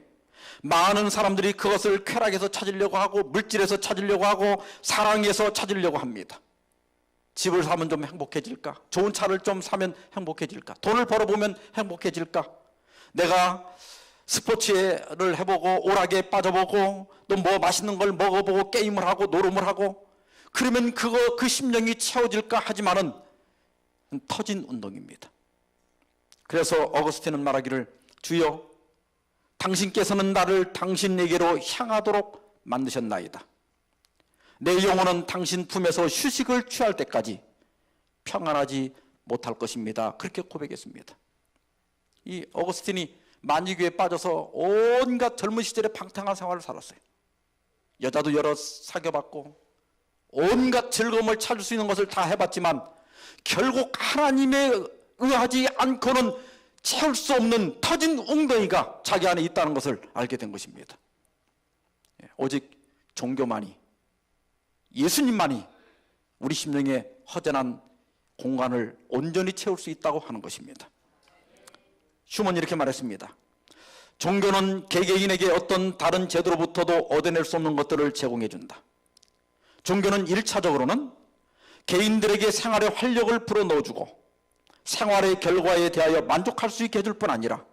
[SPEAKER 1] 많은 사람들이 그것을 쾌락에서 찾으려고 하고 물질에서 찾으려고 하고 사랑에서 찾으려고 합니다. 집을 사면 좀 행복해질까? 좋은 차를 좀 사면 행복해질까? 돈을 벌어보면 행복해질까? 내가 스포츠를 해보고 오락에 빠져보고 또 뭐 맛있는 걸 먹어보고 게임을 하고 노름을 하고 그러면 그 심령이 채워질까 하지만은 터진 운동입니다. 그래서 어거스틴은 말하기를 주여 당신께서는 나를 당신에게로 향하도록 만드셨나이다. 내 영혼은 당신 품에서 휴식을 취할 때까지 평안하지 못할 것입니다. 그렇게 고백했습니다. 이 어거스틴이 만지교에 빠져서 온갖 젊은 시절에 방탕한 생활을 살았어요. 여자도 여러 사귀어봤고 온갖 즐거움을 찾을 수 있는 것을 다 해봤지만 결국 하나님에 의하지 않고는 채울 수 없는 터진 웅덩이가 자기 안에 있다는 것을 알게 된 것입니다. 오직 종교만이, 예수님만이 우리 심령의 허전한 공간을 온전히 채울 수 있다고 하는 것입니다. 슈먼이 이렇게 말했습니다. 종교는 개개인에게 어떤 다른 제도로부터도 얻어낼 수 없는 것들을 제공해 준다. 종교는 1차적으로는 개인들에게 생활의 활력을 불어넣어주고 생활의 결과에 대하여 만족할 수 있게 해줄 뿐 아니라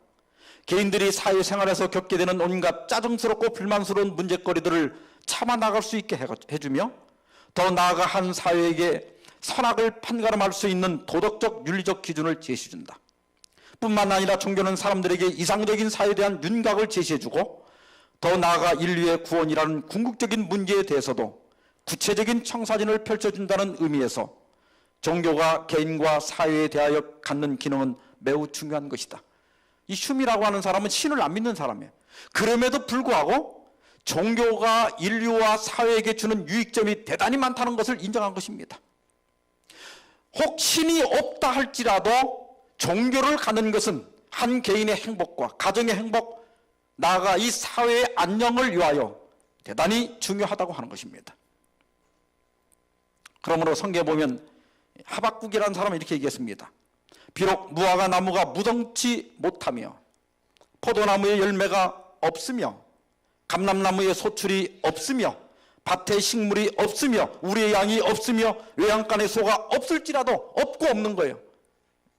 [SPEAKER 1] 개인들이 사회생활에서 겪게 되는 온갖 짜증스럽고 불만스러운 문제거리들을 참아 나갈 수 있게 해주며, 더 나아가 한 사회에게 선악을 판가름할 수 있는 도덕적 윤리적 기준을 제시해준다. 뿐만 아니라 종교는 사람들에게 이상적인 사회에 대한 윤곽을 제시해주고, 더 나아가 인류의 구원이라는 궁극적인 문제에 대해서도 구체적인 청사진을 펼쳐준다는 의미에서 종교가 개인과 사회에 대하여 갖는 기능은 매우 중요한 것이다. 이 슈미라고 하는 사람은 신을 안 믿는 사람이에요. 그럼에도 불구하고 종교가 인류와 사회에게 주는 유익점이 대단히 많다는 것을 인정한 것입니다. 혹 신이 없다 할지라도 종교를 갖는 것은 한 개인의 행복과 가정의 행복, 나아가 이 사회의 안녕을 위하여 대단히 중요하다고 하는 것입니다. 그러므로 성경에 보면 하박국이라는 사람은 이렇게 얘기했습니다. 비록 무화과 나무가 무성치 못하며 포도나무의 열매가 없으며 감람나무의 소출이 없으며 밭에 식물이 없으며 우리의 양이 없으며 외양간에 소가 없을지라도 없고 없는 거예요.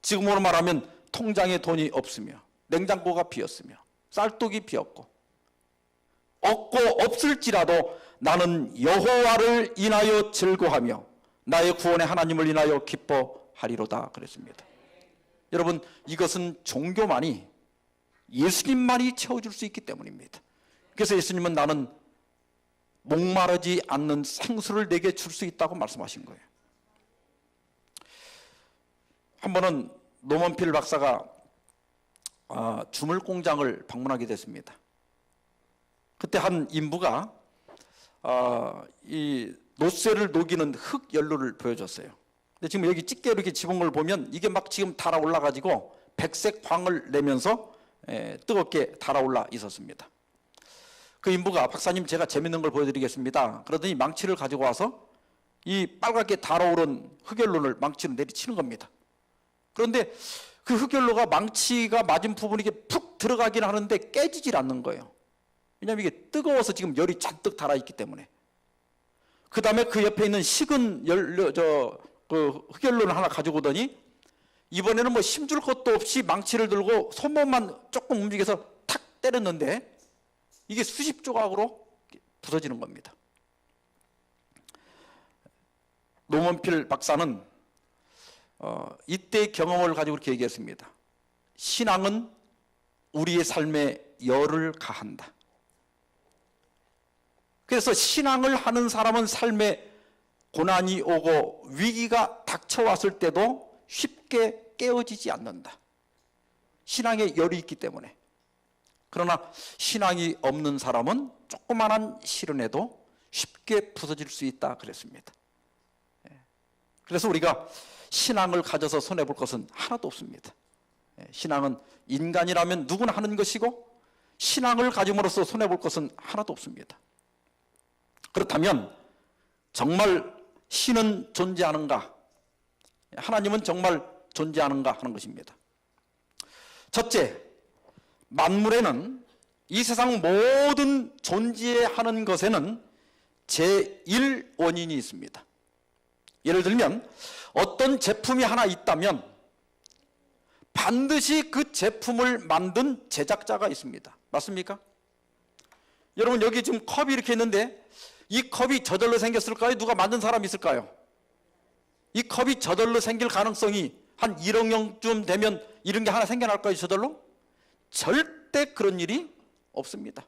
[SPEAKER 1] 지금으로 말하면 통장에 돈이 없으며 냉장고가 비었으며 쌀독이 비었고 없고 없을지라도 나는 여호와를 인하여 즐거하며 나의 구원의 하나님을 인하여 기뻐하리로다 그랬습니다. 여러분, 이것은 종교만이, 예수님만이 채워줄 수 있기 때문입니다. 그래서 예수님은 나는 목마르지 않는 생수를 내게 줄 수 있다고 말씀하신 거예요. 한 번은 노먼필 박사가 주물 공장을 방문하게 됐습니다. 그때 한 인부가 이 노쇠를 녹이는 흙 연료를 보여줬어요. 근데 지금 여기 집게 이렇게 집은 걸 보면 이게 막 지금 달아올라 가지고 백색 광을 내면서 뜨겁게 달아올라 있었습니다. 그 인부가 박사님 제가 재밌는 걸 보여드리겠습니다. 그러더니 망치를 가지고 와서 이 빨갛게 달아오른 흑연료를 망치로 내리치는 겁니다. 그런데 그 흑연료가 망치가 맞은 부분이 이게 푹 들어가긴 하는데 깨지질 않는 거예요. 왜냐하면 이게 뜨거워서 지금 열이 잔뜩 달아있기 때문에. 그 다음에 그 옆에 있는 식은 그 흑연료를 하나 가지고 오더니 이번에는 뭐 힘줄 것도 없이 망치를 들고 손목만 조금 움직여서 탁 때렸는데 이게 수십 조각으로 부서지는 겁니다. 노먼필 박사는 이때 경험을 가지고 이렇게 얘기했습니다. 신앙은 우리의 삶에 열을 가한다. 그래서 신앙을 하는 사람은 삶에 고난이 오고 위기가 닥쳐왔을 때도 쉽게 깨어지지 않는다. 신앙에 열이 있기 때문에. 그러나 신앙이 없는 사람은 조그만한 시련에도 쉽게 부서질 수 있다 그랬습니다. 그래서 우리가 신앙을 가져서 손해볼 것은 하나도 없습니다. 신앙은 인간이라면 누구나 하는 것이고 신앙을 가짐으로써 손해볼 것은 하나도 없습니다. 그렇다면 정말 신은 존재하는가? 하나님은 정말 존재하는가 하는 것입니다. 첫째, 만물에는 이 세상 모든 존재하는 것에는 제1원인이 있습니다. 예를 들면 어떤 제품이 하나 있다면 반드시 그 제품을 만든 제작자가 있습니다. 맞습니까? 여러분, 여기 지금 컵이 이렇게 있는데 이 컵이 저절로 생겼을까요? 누가 만든 사람이 있을까요? 이 컵이 저절로 생길 가능성이 한 1억 년쯤 되면 이런 게 하나 생겨날까요? 저절로? 절대 그런 일이 없습니다.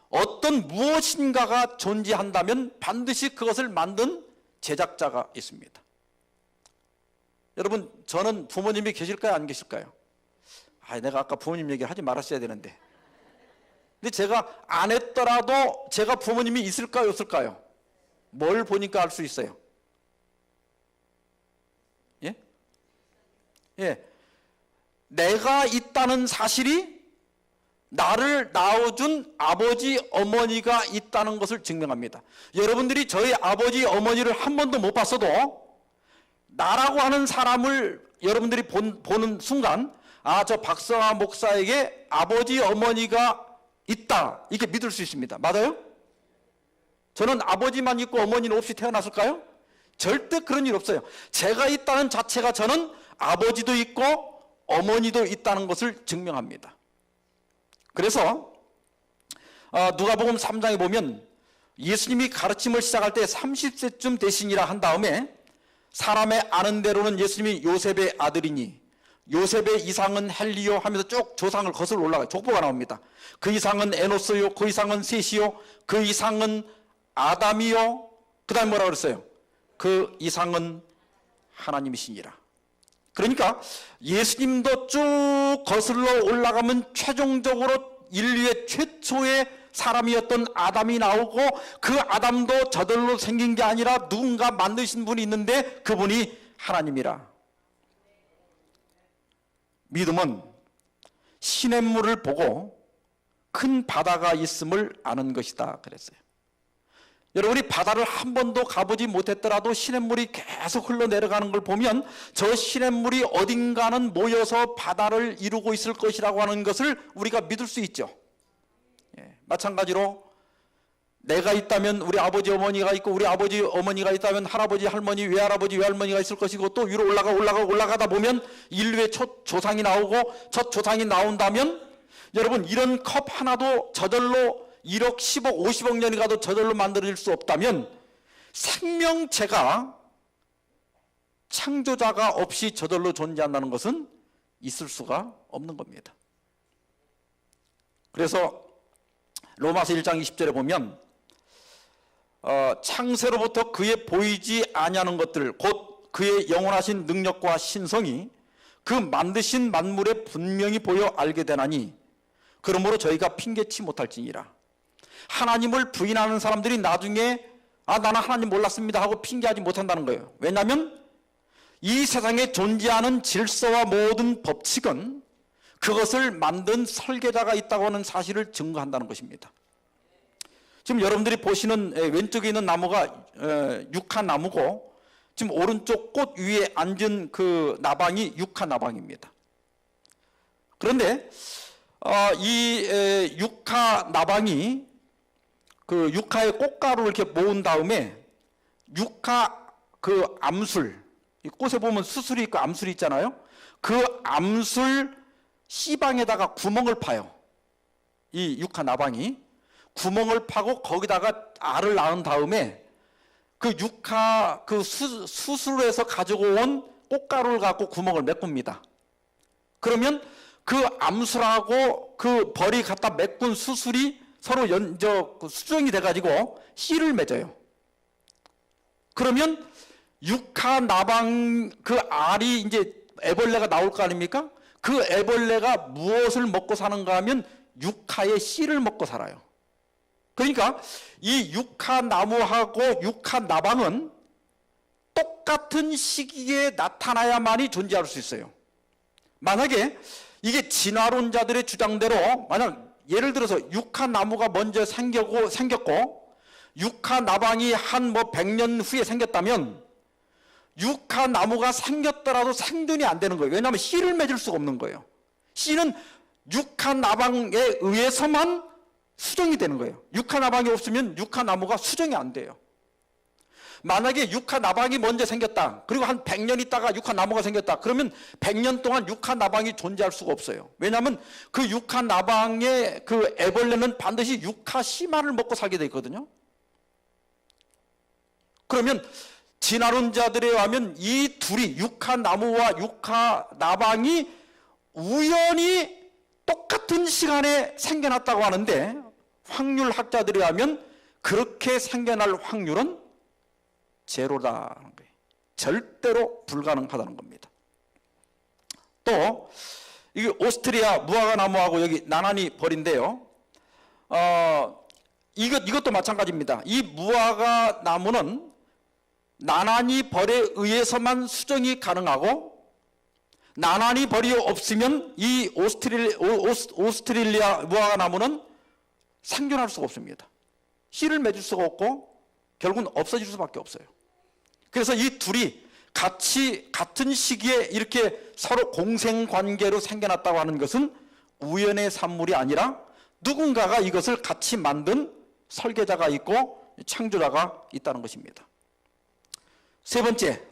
[SPEAKER 1] 어떤 무엇인가가 존재한다면 반드시 그것을 만든 제작자가 있습니다. 여러분, 저는 부모님이 계실까요? 안 계실까요? 내가 아까 부모님 얘기를 하지 말았어야 되는데. 근데 제가 안 했더라도 제가 부모님이 있을까요? 없을까요? 뭘 보니까 알 수 있어요? 예? 예. 내가 있다는 사실이 나를 낳아준 아버지, 어머니가 있다는 것을 증명합니다. 여러분들이 저희 아버지, 어머니를 한 번도 못 봤어도 나라고 하는 사람을 여러분들이 보는 순간 저 박성화 목사에게 아버지, 어머니가 있다, 이렇게 믿을 수 있습니다. 맞아요? 저는 아버지만 있고 어머니는 없이 태어났을까요? 절대 그런 일 없어요. 제가 있다는 자체가 저는 아버지도 있고 어머니도 있다는 것을 증명합니다. 그래서 누가복음 3장에 보면 예수님이 가르침을 시작할 때 30세쯤 되시니라 한 다음에 사람의 아는 대로는 예수님이 요셉의 아들이니 요셉의 이상은 헬리요 하면서 쭉 조상을 거슬러 올라가요. 족보가 나옵니다. 그 이상은 에노스요, 그 이상은 셋이요, 그 이상은 아담이요, 그 다음에 뭐라 그랬어요? 그 이상은 하나님이시니라. 그러니까 예수님도 쭉 거슬러 올라가면 최종적으로 인류의 최초의 사람이었던 아담이 나오고, 그 아담도 저절로 생긴 게 아니라 누군가 만드신 분이 있는데 그분이 하나님이라. 믿음은 시냇물을 보고 큰 바다가 있음을 아는 것이다 그랬어요. 여러분이 바다를 한 번도 가보지 못했더라도 시냇물이 계속 흘러내려가는 걸 보면 저 시냇물이 어딘가는 모여서 바다를 이루고 있을 것이라고 하는 것을 우리가 믿을 수 있죠. 마찬가지로 내가 있다면 우리 아버지 어머니가 있고, 우리 아버지 어머니가 있다면 할아버지 할머니 외할아버지 외할머니가 있을 것이고, 또 위로 올라가다 보면 인류의 첫 조상이 나오고, 첫 조상이 나온다면 여러분 이런 컵 하나도 저절로 1억 10억 50억 년이 가도 저절로 만들어질 수 없다면 생명체가 창조자가 없이 저절로 존재한다는 것은 있을 수가 없는 겁니다. 그래서 로마서 1장 20절에 보면 창세로부터 그의 보이지 아니하는 것들 곧 그의 영원하신 능력과 신성이 그 만드신 만물에 분명히 보여 알게 되나니 그러므로 저희가 핑계치 못할지니라. 하나님을 부인하는 사람들이 나중에 나는 하나님 몰랐습니다 하고 핑계하지 못한다는 거예요. 왜냐하면 이 세상에 존재하는 질서와 모든 법칙은 그것을 만든 설계자가 있다고 하는 사실을 증거한다는 것입니다. 지금 여러분들이 보시는 왼쪽에 있는 나무가 육하나무고, 지금 오른쪽 꽃 위에 앉은 그 나방이 육하나방입니다. 그런데 이 육하나방이 그 육하의 꽃가루를 이렇게 모은 다음에 육하 그 암술, 꽃에 보면 수술이 있고 암술이 있잖아요. 그 암술 씨방에다가 구멍을 파요. 이 육하나방이 구멍을 파고 거기다가 알을 낳은 다음에 그 육하 그 수술해서 가지고 온 꽃가루를 갖고 구멍을 메꿉니다. 그러면 그 암술하고 그 벌이 갖다 메꾼 수술이 서로 수정이 돼가지고 씨를 맺어요. 그러면 육하나방 그 알이 이제 애벌레가 나올 거 아닙니까? 그 애벌레가 무엇을 먹고 사는가 하면 육하의 씨를 먹고 살아요. 그러니까 이 육하나무하고 육하나방은 똑같은 시기에 나타나야만이 존재할 수 있어요. 만약에 이게 진화론자들의 주장대로 만약 예를 들어서 육하나무가 먼저 생겼고 육하나방이 한 100년 후에 생겼다면 육하나무가 생겼더라도 생존이 안 되는 거예요. 왜냐하면 씨를 맺을 수가 없는 거예요. 씨는 육하나방에 의해서만 수정이 되는 거예요. 육하나방이 없으면 육하나무가 수정이 안 돼요. 만약에 육하나방이 먼저 생겼다, 그리고 한 100년 있다가 육하나무가 생겼다, 그러면 100년 동안 육하나방이 존재할 수가 없어요. 왜냐하면 그 육하나방의 그 애벌레는 반드시 육하씨만을 먹고 살게 돼 있거든요. 그러면 진화론자들에 의하면 이 둘이 육하나무와 육하나방이 우연히 똑같은 시간에 생겨났다고 하는데, 확률학자들에 의하면 그렇게 생겨날 확률은 제로다는 거예요. 절대로 불가능하다는 겁니다. 또 이게 오스트리아 무화과 나무하고 여기 나나니 벌인데요. 이것도 마찬가지입니다. 이 무화과 나무는 나나니 벌에 의해서만 수정이 가능하고, 나나니 벌이 없으면 이 오스트레일리아 무화과 나무는 생존할 수가 없습니다. 씨를 맺을 수가 없고 결국은 없어질 수밖에 없어요. 그래서 이 둘이 같은 시기에 이렇게 서로 공생관계로 생겨났다고 하는 것은 우연의 산물이 아니라 누군가가 이것을 같이 만든 설계자가 있고 창조자가 있다는 것입니다. 세 번째,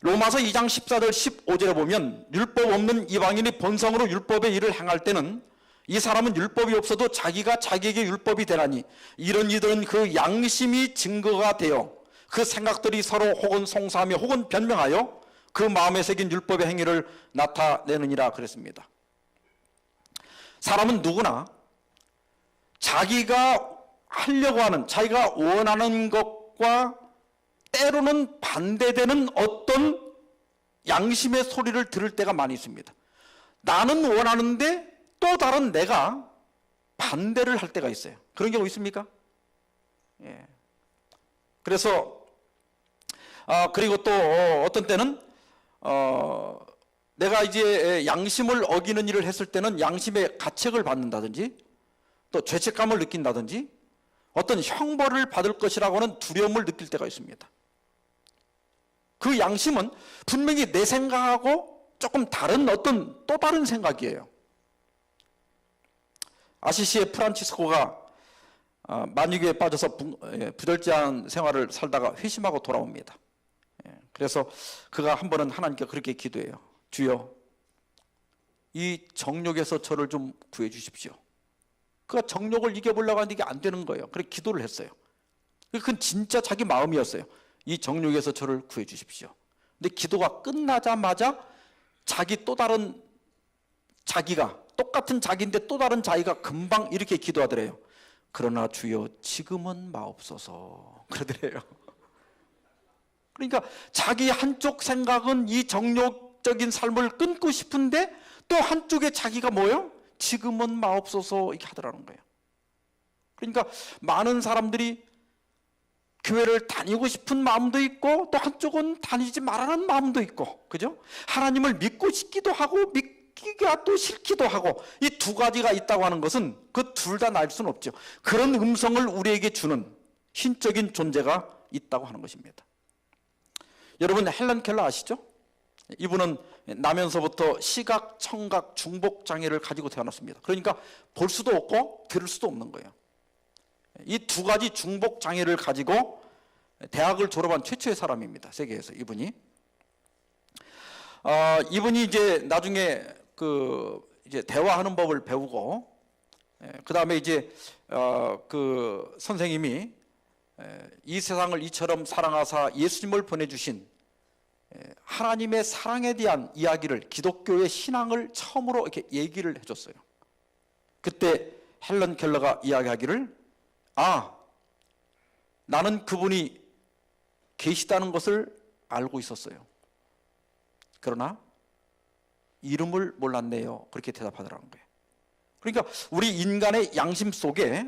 [SPEAKER 1] 로마서 2장 14절 15절에 보면 율법 없는 이방인이 본성으로 율법의 일을 행할 때는 이 사람은 율법이 없어도 자기가 자기에게 율법이 되나니 이런 이들은 그 양심이 증거가 되어 그 생각들이 서로 혹은 송사하며 혹은 변명하여 그 마음에 새긴 율법의 행위를 나타내느니라 그랬습니다. 사람은 누구나 자기가 하려고 하는, 자기가 원하는 것과 때로는 반대되는 어떤 양심의 소리를 들을 때가 많이 있습니다. 나는 원하는데 또 다른 내가 반대를 할 때가 있어요. 그런 경우 있습니까? 예. 그래서 그리고 또 어떤 때는 내가 이제 양심을 어기는 일을 했을 때는 양심의 가책을 받는다든지 또 죄책감을 느낀다든지 어떤 형벌을 받을 것이라고는 두려움을 느낄 때가 있습니다. 그 양심은 분명히 내 생각하고 조금 다른 어떤 또 다른 생각이에요. 아시시의 프란치스코가 만유교에 빠져서 부절제한 생활을 살다가 회심하고 돌아옵니다. 그래서 그가 한 번은 하나님께 그렇게 기도해요. 주여, 이 정욕에서 저를 좀 구해 주십시오. 그가 정욕을 이겨보려고 하는데 이게 안 되는 거예요. 그래서 기도를 했어요. 그건 진짜 자기 마음이었어요. 이 정욕에서 저를 구해 주십시오. 근데 기도가 끝나자마자 자기 또 다른 자기가, 똑같은 자기인데 또 다른 자기가 금방 이렇게 기도하더래요. 그러나 주여 지금은 마옵소서 그러더래요. 그러니까 자기 한쪽 생각은 이 정욕적인 삶을 끊고 싶은데 또 한쪽에 자기가 뭐예요? 지금은 마옵소서 이렇게 하더라는 거예요. 그러니까 많은 사람들이 교회를 다니고 싶은 마음도 있고 또 한쪽은 다니지 말라는 마음도 있고, 그죠? 하나님을 믿고 싶기도 하고 믿기가 또 싫기도 하고, 이 두 가지가 있다고 하는 것은 그 둘 다 날 수는 없죠. 그런 음성을 우리에게 주는 신적인 존재가 있다고 하는 것입니다. 여러분 헬런 켈러 아시죠? 이분은 나면서부터 시각, 청각, 중복 장애를 가지고 태어났습니다. 그러니까 볼 수도 없고 들을 수도 없는 거예요. 이 두 가지 중복 장애를 가지고 대학을 졸업한 최초의 사람입니다. 세계에서 이분이. 이분이 이제 나중에 이제 대화하는 법을 배우고, 그 다음에 이제 그 선생님이 이 세상을 이처럼 사랑하사 예수님을 보내주신 하나님의 사랑에 대한 이야기를, 기독교의 신앙을 처음으로 이렇게 얘기를 해줬어요. 그때 헬런 켈러가 이야기하기를, 나는 그분이 계시다는 것을 알고 있었어요. 그러나 이름을 몰랐네요. 그렇게 대답하더라는 거예요. 그러니까 우리 인간의 양심 속에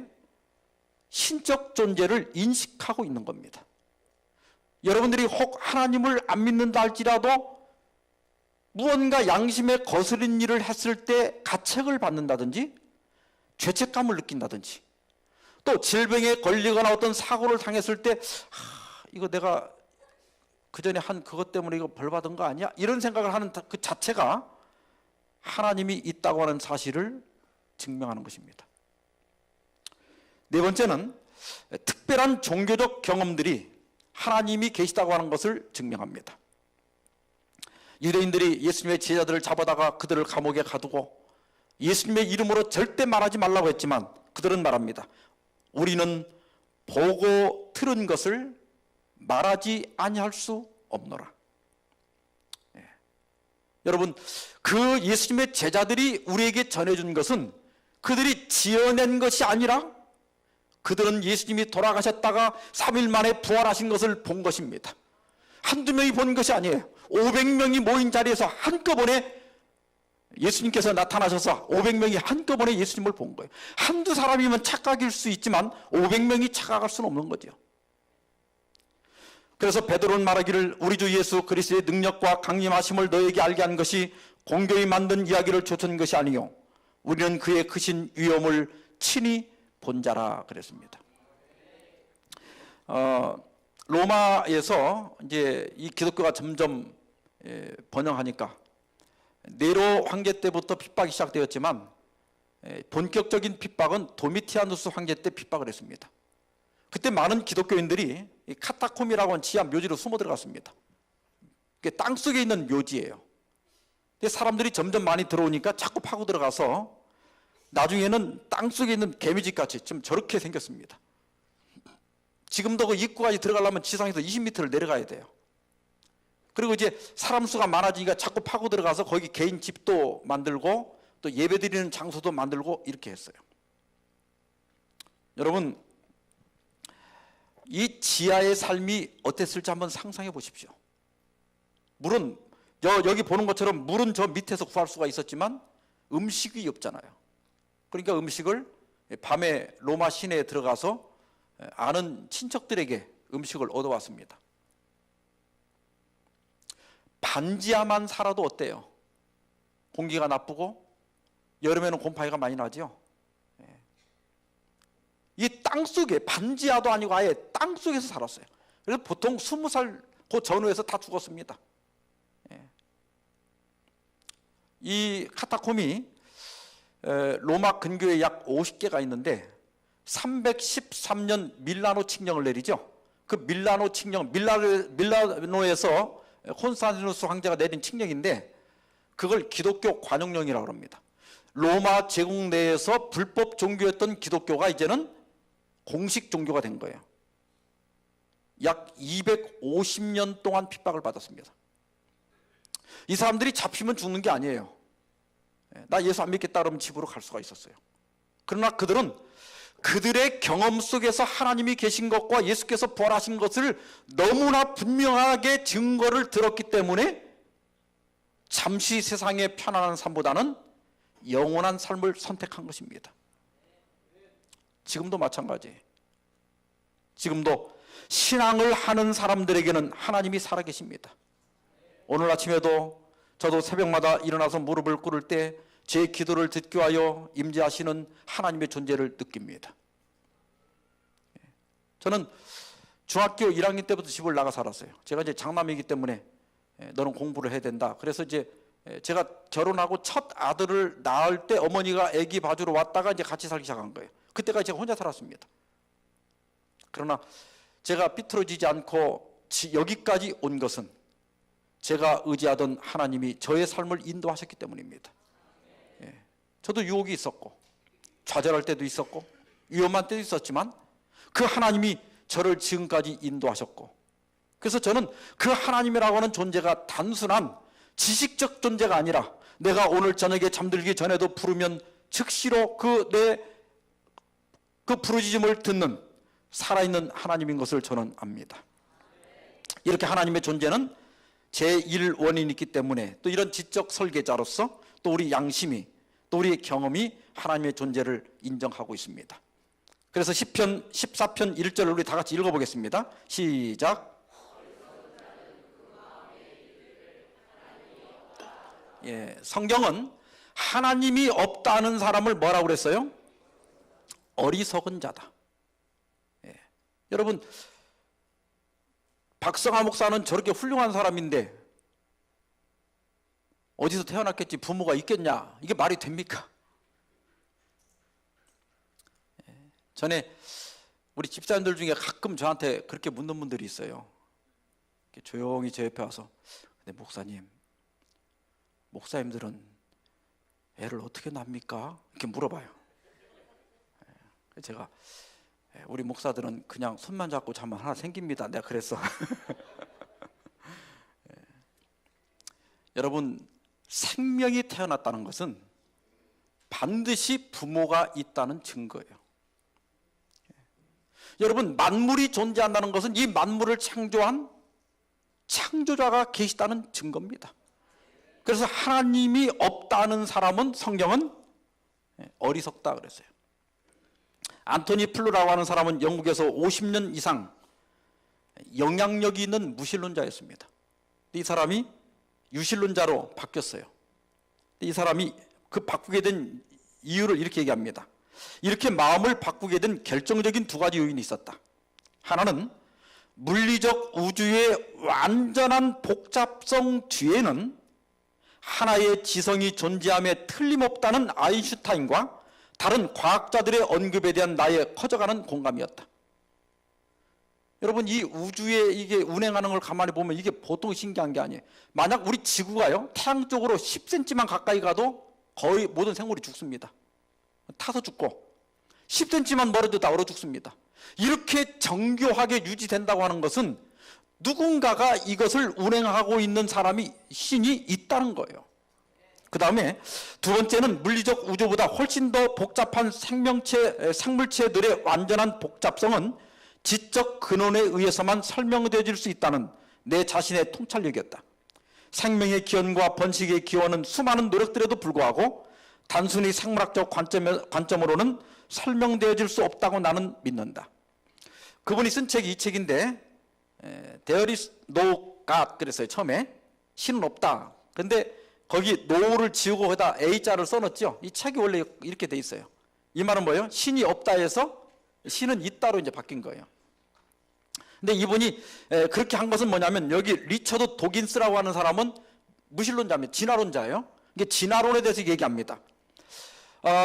[SPEAKER 1] 신적 존재를 인식하고 있는 겁니다. 여러분들이 혹 하나님을 안 믿는다 할지라도 무언가 양심에 거스른 일을 했을 때 가책을 받는다든지 죄책감을 느낀다든지, 또 질병에 걸리거나 어떤 사고를 당했을 때 이거 내가 그 전에 한 그것 때문에 이거 벌 받은 거 아니야? 이런 생각을 하는 그 자체가 하나님이 있다고 하는 사실을 증명하는 것입니다. 네 번째는 특별한 종교적 경험들이 하나님이 계시다고 하는 것을 증명합니다. 유대인들이 예수님의 제자들을 잡아다가 그들을 감옥에 가두고 예수님의 이름으로 절대 말하지 말라고 했지만 그들은 말합니다. 우리는 보고 들은 것을 말하지 아니할 수 없노라. 여러분, 그 예수님의 제자들이 우리에게 전해준 것은 그들이 지어낸 것이 아니라 그들은 예수님이 돌아가셨다가 3일 만에 부활하신 것을 본 것입니다. 한두 명이 본 것이 아니에요. 500명이 모인 자리에서 한꺼번에 예수님께서 나타나셔서 500명이 한꺼번에 예수님을 본 거예요. 한두 사람이면 착각일 수 있지만 500명이 착각할 수는 없는 거죠. 그래서 베드로는 말하기를 우리 주 예수 그리스도의 능력과 강림하심을 너에게 알게 한 것이 공교히 만든 이야기를 쫓은 것이 아니요 우리는 그의 크신 위엄을 친히 본 자라 그랬습니다. 로마에서 이제 이 기독교가 점점 번영하니까 네로 황제 때부터 핍박이 시작되었지만 본격적인 핍박은 도미티아누스 황제 때 핍박을 했습니다. 그때 많은 기독교인들이 카타콤이라고 하는 지하 묘지로 숨어 들어갔습니다. 그게 땅속에 있는 묘지예요. 근데 사람들이 점점 많이 들어오니까 자꾸 파고 들어가서 나중에는 땅속에 있는 개미집 같이 좀 저렇게 생겼습니다. 지금도 그 입구까지 들어가려면 지상에서 20m를 내려가야 돼요. 그리고 이제 사람 수가 많아지니까 자꾸 파고 들어가서 거기 개인 집도 만들고 또 예배드리는 장소도 만들고 이렇게 했어요. 여러분, 이 지하의 삶이 어땠을지 한번 상상해 보십시오. 물은 여기 보는 것처럼 물은 저 밑에서 구할 수가 있었지만 음식이 없잖아요. 그러니까 음식을 밤에 로마 시내에 들어가서 아는 친척들에게 음식을 얻어왔습니다. 반지하만 살아도 어때요? 공기가 나쁘고 여름에는 곰팡이가 많이 나죠. 이 땅속에, 반지하도 아니고 아예 땅속에서 살았어요. 그래서 보통 20살 그 전후에서 다 죽었습니다. 이 카타콤이 로마 근교에 약 50개가 있는데 313년 밀라노 칙령을 내리죠. 그 밀라노 칙령, 밀라노에서 콘스탄티누스 황제가 내린 칙령인데 그걸 기독교 관용령이라고 합니다. 로마 제국 내에서 불법 종교였던 기독교가 이제는 공식 종교가 된 거예요. 약 250년 동안 핍박을 받았습니다. 이 사람들이 잡히면 죽는 게 아니에요. 나 예수 안 믿겠다 그러면 집으로 갈 수가 있었어요. 그러나 그들은 그들의 경험 속에서 하나님이 계신 것과 예수께서 부활하신 것을 너무나 분명하게 증거를 들었기 때문에 잠시 세상의 편안한 삶보다는 영원한 삶을 선택한 것입니다. 지금도 마찬가지예요. 지금도 신앙을 하는 사람들에게는 하나님이 살아계십니다. 오늘 아침에도 저도 새벽마다 일어나서 무릎을 꿇을 때 제 기도를 듣기 위하여 임재하시는 하나님의 존재를 느낍니다. 저는 중학교 1학년 때부터 집을 나가 살았어요. 제가 이제 장남이기 때문에 너는 공부를 해야 된다. 그래서 이제 제가 결혼하고 첫 아들을 낳을 때 어머니가 아기 봐주러 왔다가 이제 같이 살기 시작한 거예요. 그때까지 제가 혼자 살았습니다. 그러나 제가 삐뚤어지지 않고 여기까지 온 것은 제가 의지하던 하나님이 저의 삶을 인도하셨기 때문입니다. 저도 유혹이 있었고 좌절할 때도 있었고 위험한 때도 있었지만 그 하나님이 저를 지금까지 인도하셨고, 그래서 저는 그 하나님이라고 하는 존재가 단순한 지식적 존재가 아니라 내가 오늘 저녁에 잠들기 전에도 부르면 즉시로 그 부르짖음을 듣는 살아있는 하나님인 것을 저는 압니다. 이렇게 하나님의 존재는 제1원인이 있기 때문에 또 이런 지적 설계자로서 또 우리 양심이 또 우리의 경험이 하나님의 존재를 인정하고 있습니다. 그래서 시편 14편 1절을 우리 다 같이 읽어보겠습니다. 시작. 성경은 하나님이 없다는 사람을 뭐라고 그랬어요? 어리석은 자다. 여러분, 박성하 목사는 저렇게 훌륭한 사람인데 어디서 태어났겠지, 부모가 있겠냐, 이게 말이 됩니까? 전에 우리 집사님들 중에 가끔 저한테 그렇게 묻는 분들이 있어요. 조용히 제 옆에 와서, 근데 목사님들은 애를 어떻게 낳습니까? 이렇게 물어봐요. 제가 우리 목사들은 그냥 손만 잡고 자면 하나 생깁니다. 내가 그랬어. 여러분, 생명이 태어났다는 것은 반드시 부모가 있다는 증거예요. 여러분, 만물이 존재한다는 것은 이 만물을 창조한 창조자가 계시다는 증거입니다. 그래서 하나님이 없다는 사람은 성경은 어리석다 그랬어요. 안토니 플루라고 하는 사람은 영국에서 50년 이상 영향력이 있는 무신론자였습니다. 이 사람이 유신론자로 바뀌었어요. 이 사람이 그 바꾸게 된 이유를 이렇게 얘기합니다. 이렇게 마음을 바꾸게 된 결정적인 두 가지 요인이 있었다. 하나는 물리적 우주의 완전한 복잡성 뒤에는 하나의 지성이 존재함에 틀림없다는 아인슈타인과 다른 과학자들의 언급에 대한 나의 커져가는 공감이었다. 여러분, 이 우주에 이게 운행하는 걸 가만히 보면 이게 보통 신기한 게 아니에요. 만약 우리 지구가요, 태양 쪽으로 10cm만 가까이 가도 거의 모든 생물이 죽습니다. 타서 죽고 10cm만 멀어도 다 얼어 죽습니다. 이렇게 정교하게 유지된다고 하는 것은 누군가가 이것을 운행하고 있는 사람이 신이 있다는 거예요. 그 다음에 두 번째는 물리적 우주보다 훨씬 더 복잡한 생물체들의 완전한 복잡성은 지적 근원에 의해서만 설명되어질 수 있다는 내 자신의 통찰력이었다. 생명의 기원과 번식의 기원은 수많은 노력들에도 불구하고 단순히 생물학적 관점으로는 설명되어질 수 없다고 나는 믿는다. 그분이 쓴 책이 이 책인데 There is no God 그랬어요. 처음에 신은 없다. 그런데 거기 no를 지우고 거기다 A자를 써놨죠. 이 책이 원래 이렇게 돼 있어요. 이 말은 뭐예요? 신이 없다 해서 신은 있다로 이제 바뀐 거예요. 근데 이분이 그렇게 한 것은 뭐냐면 여기 리처드 도긴스라고 하는 사람은 무신론자입니다. 진화론자예요. 이게 진화론에 대해서 얘기합니다.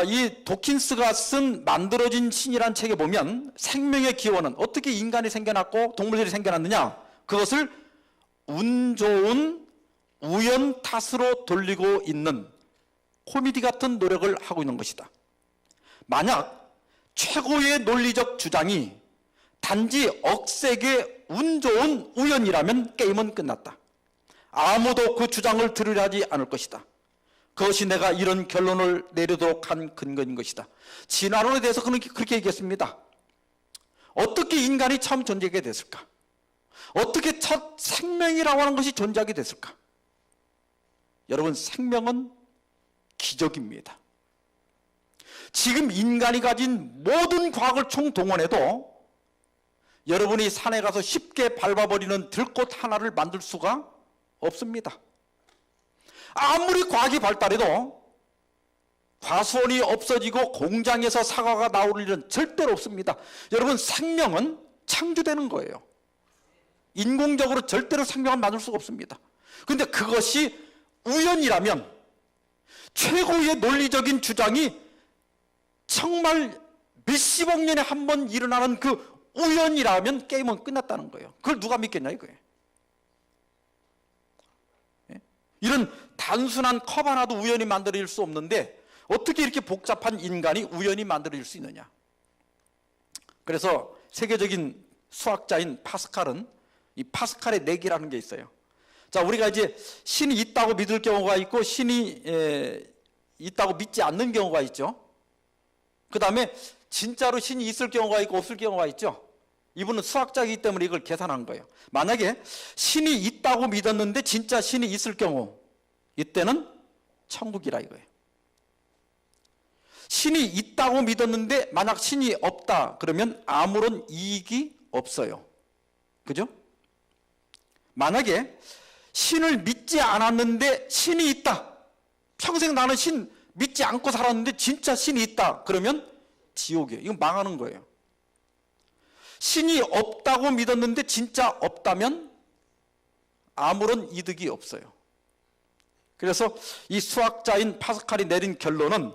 [SPEAKER 1] 이 도킨스가 쓴 만들어진 신이라는 책에 보면 생명의 기원은 어떻게 인간이 생겨났고 동물들이 생겨났느냐, 그것을 운 좋은 우연 탓으로 돌리고 있는 코미디 같은 노력을 하고 있는 것이다. 만약 최고의 논리적 주장이 단지 억세게 운 좋은 우연이라면 게임은 끝났다. 아무도 그 주장을 들으려 하지 않을 것이다. 그것이 내가 이런 결론을 내리도록 한 근거인 것이다. 진화론에 대해서 그렇게 얘기했습니다. 어떻게 인간이 처음 존재하게 됐을까? 어떻게 첫 생명이라고 하는 것이 존재하게 됐을까? 여러분, 생명은 기적입니다. 지금 인간이 가진 모든 과학을 총동원해도 여러분이 산에 가서 쉽게 밟아버리는 들꽃 하나를 만들 수가 없습니다. 아무리 과학이 발달해도 과수원이 없어지고 공장에서 사과가 나올 일은 절대로 없습니다. 여러분, 생명은 창조되는 거예요. 인공적으로 절대로 생명을 만들 수가 없습니다. 그런데 그것이 우연이라면, 최고의 논리적인 주장이 정말 몇십억 년에 한 번 일어나는 그 우연이라면 게임은 끝났다는 거예요. 그걸 누가 믿겠냐 이거예요. 이런 단순한 컵 하나도 우연히 만들어질 수 없는데 어떻게 이렇게 복잡한 인간이 우연히 만들어질 수 있느냐. 그래서 세계적인 수학자인 파스칼은 이 파스칼의 내기라는 게 있어요. 자, 우리가 이제 신이 있다고 믿을 경우가 있고 신이 있다고 믿지 않는 경우가 있죠. 그 다음에 진짜로 신이 있을 경우가 있고 없을 경우가 있죠. 이분은 수학자이기 때문에 이걸 계산한 거예요. 만약에 신이 있다고 믿었는데 진짜 신이 있을 경우, 이때는 천국이라 이거예요. 신이 있다고 믿었는데 만약 신이 없다 그러면 아무런 이익이 없어요. 그죠? 만약에 신을 믿지 않았는데 신이 있다, 평생 나는 신 믿지 않고 살았는데 진짜 신이 있다 그러면 지옥이에요. 이건 망하는 거예요. 신이 없다고 믿었는데 진짜 없다면 아무런 이득이 없어요. 그래서 이 수학자인 파스칼이 내린 결론은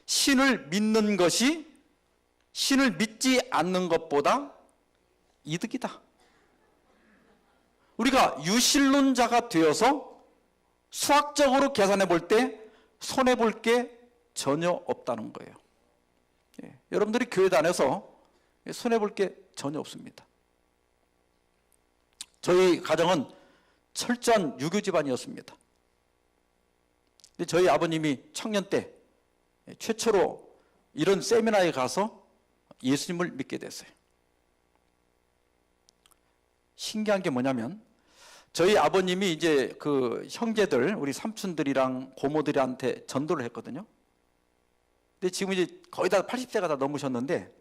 [SPEAKER 1] 신을 믿는 것이 신을 믿지 않는 것보다 이득이다. 우리가 유실론자가 되어서 수학적으로 계산해 볼 때 손해 볼 게 전혀 없다는 거예요. 여러분들이 교회 다녀서 손해 볼 게 전혀 없습니다. 저희 가정은 철저한 유교 집안이었습니다. 근데 저희 아버님이 청년 때 최초로 이런 세미나에 가서 예수님을 믿게 됐어요. 신기한 게 뭐냐면 저희 아버님이 이제 그 형제들, 우리 삼촌들이랑 고모들한테 전도를 했거든요. 근데 지금 이제 거의 다 80세가 다 넘으셨는데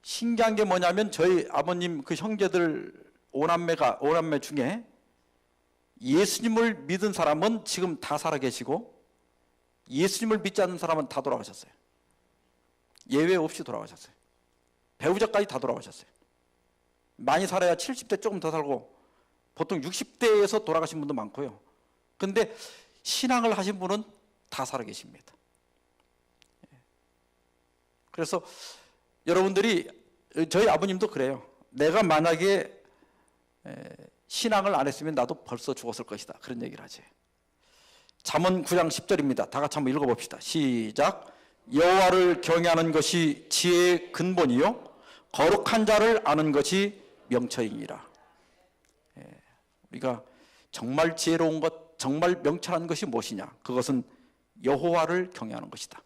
[SPEAKER 1] 신기한 게 뭐냐면 저희 아버님 그 형제들 5남매 중에 예수님을 믿은 사람은 지금 다 살아계시고 예수님을 믿지 않는 사람은 다 돌아가셨어요. 예외 없이 돌아가셨어요. 배우자까지 다 돌아가셨어요. 많이 살아야 70대 조금 더 살고 보통 60대에서 돌아가신 분도 많고요. 그런데 신앙을 하신 분은 다 살아계십니다. 그래서 여러분들이, 저희 아버님도 그래요. 내가 만약에 신앙을 안 했으면 나도 벌써 죽었을 것이다. 그런 얘기를 하지. 잠언 9장 10절입니다. 다 같이 한번 읽어봅시다. 시작. 여호와를 경외하는 것이 지혜의 근본이요 거룩한 자를 아는 것이 명철이니라. 우리가 정말 지혜로운 것, 정말 명철한 것이 무엇이냐? 그것은 여호와를 경외하는 것이다.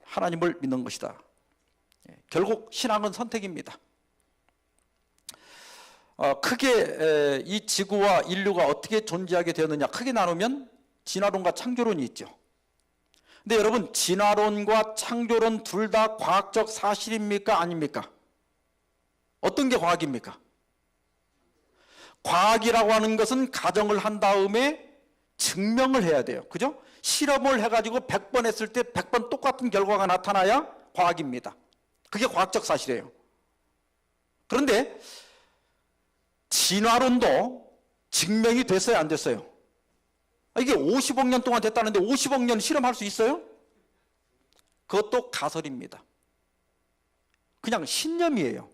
[SPEAKER 1] 하나님을 믿는 것이다. 결국 신앙은 선택입니다. 크게 이 지구와 인류가 어떻게 존재하게 되었느냐, 크게 나누면 진화론과 창조론이 있죠. 근데 여러분, 진화론과 창조론 둘 다 과학적 사실입니까? 아닙니까? 어떤 게 과학입니까? 과학이라고 하는 것은 가정을 한 다음에 증명을 해야 돼요. 그죠? 실험을 해가지고 100번 했을 때 100번 똑같은 결과가 나타나야 과학입니다. 그게 과학적 사실이에요. 그런데 진화론도 증명이 됐어요, 안 됐어요? 이게 50억 년 동안 됐다는데 50억 년 실험할 수 있어요? 그것도 가설입니다. 그냥 신념이에요.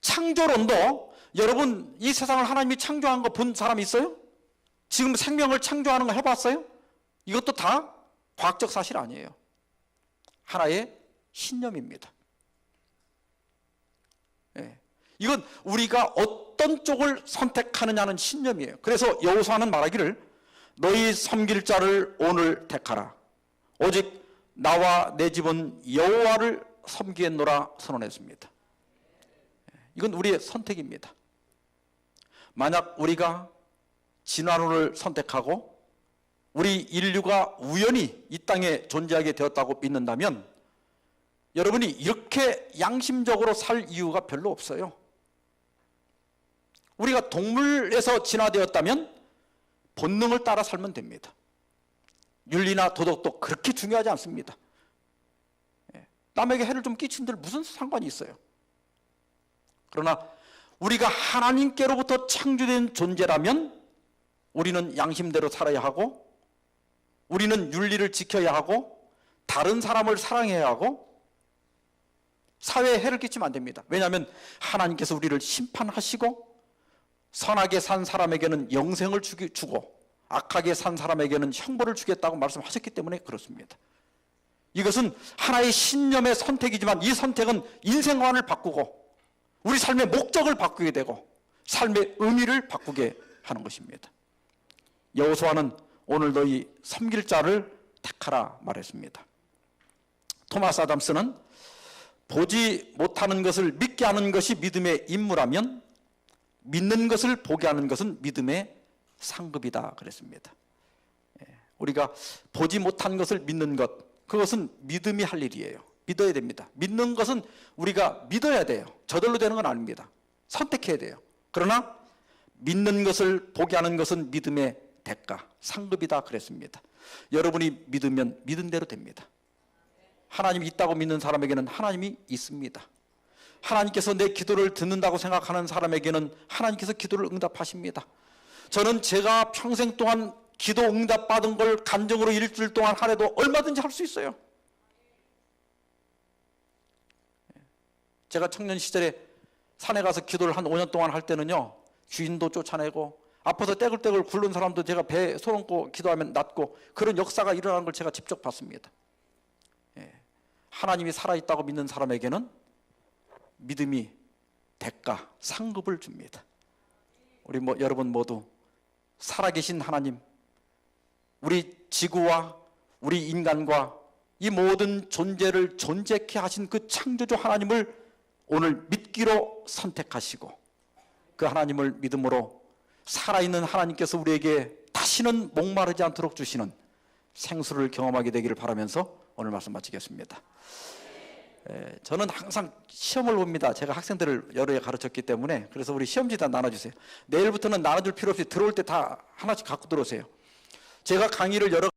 [SPEAKER 1] 창조론도 여러분, 이 세상을 하나님이 창조한 거 본 사람 있어요? 지금 생명을 창조하는 거 해봤어요? 이것도 다 과학적 사실 아니에요. 하나의 신념입니다. 이건 우리가 어떤 쪽을 선택하느냐는 신념이에요. 그래서 여호수아는 말하기를 너희 섬길 자를 오늘 택하라. 오직 나와 내 집은 여호와를 섬기겠노라 선언했습니다. 이건 우리의 선택입니다. 만약 우리가 진화론을 선택하고 우리 인류가 우연히 이 땅에 존재하게 되었다고 믿는다면 여러분이 이렇게 양심적으로 살 이유가 별로 없어요. 우리가 동물에서 진화되었다면 본능을 따라 살면 됩니다. 윤리나 도덕도 그렇게 중요하지 않습니다. 남에게 해를 좀 끼친들 무슨 상관이 있어요? 그러나 우리가 하나님께로부터 창조된 존재라면 우리는 양심대로 살아야 하고, 우리는 윤리를 지켜야 하고, 다른 사람을 사랑해야 하고, 사회에 해를 끼치면 안 됩니다. 왜냐하면 하나님께서 우리를 심판하시고 선하게 산 사람에게는 영생을 주고 악하게 산 사람에게는 형벌을 주겠다고 말씀하셨기 때문에 그렇습니다. 이것은 하나의 신념의 선택이지만 이 선택은 인생관을 바꾸고 우리 삶의 목적을 바꾸게 되고 삶의 의미를 바꾸게 하는 것입니다. 여호수아는 오늘 너희 섬길 자를 택하라 말했습니다. 토마스 아담스는 보지 못하는 것을 믿게 하는 것이 믿음의 임무라면 믿는 것을 보게 하는 것은 믿음의 상급이다 그랬습니다. 우리가 보지 못한 것을 믿는 것, 그것은 믿음이 할 일이에요. 믿어야 됩니다. 믿는 것은 우리가 믿어야 돼요. 저절로 되는 건 아닙니다. 선택해야 돼요. 그러나 믿는 것을 보게 하는 것은 믿음의 대가, 상급이다 그랬습니다. 여러분이 믿으면 믿은 대로 됩니다. 하나님이 있다고 믿는 사람에게는 하나님이 있습니다. 하나님께서 내 기도를 듣는다고 생각하는 사람에게는 하나님께서 기도를 응답하십니다. 저는 제가 평생 동안 기도 응답 받은 걸 간증으로 일주일 동안 하래도 얼마든지 할 수 있어요. 제가 청년 시절에 산에 가서 기도를 한 5년 동안 할 때는요, 주인도 쫓아내고 아파서 떼굴떼굴 굴른 사람도 제가 배에 손 얹고 기도하면 낫고, 그런 역사가 일어나는 걸 제가 직접 봤습니다. 하나님이 살아있다고 믿는 사람에게는 믿음이 대가, 상급을 줍니다. 우리 여러분 모두 살아계신 하나님, 우리 지구와 우리 인간과 이 모든 존재를 존재케 하신 그 창조주 하나님을 오늘 믿기로 선택하시고 그 하나님을 믿음으로 살아있는 하나님께서 우리에게 다시는 목마르지 않도록 주시는 생수를 경험하게 되기를 바라면서 오늘 말씀 마치겠습니다. 저는 항상 시험을 봅니다. 제가 학생들을 여러 해 가르쳤기 때문에. 그래서 우리 시험지 다 나눠주세요. 내일부터는 나눠줄 필요 없이 들어올 때 다 하나씩 갖고 들어오세요. 제가 강의를 여러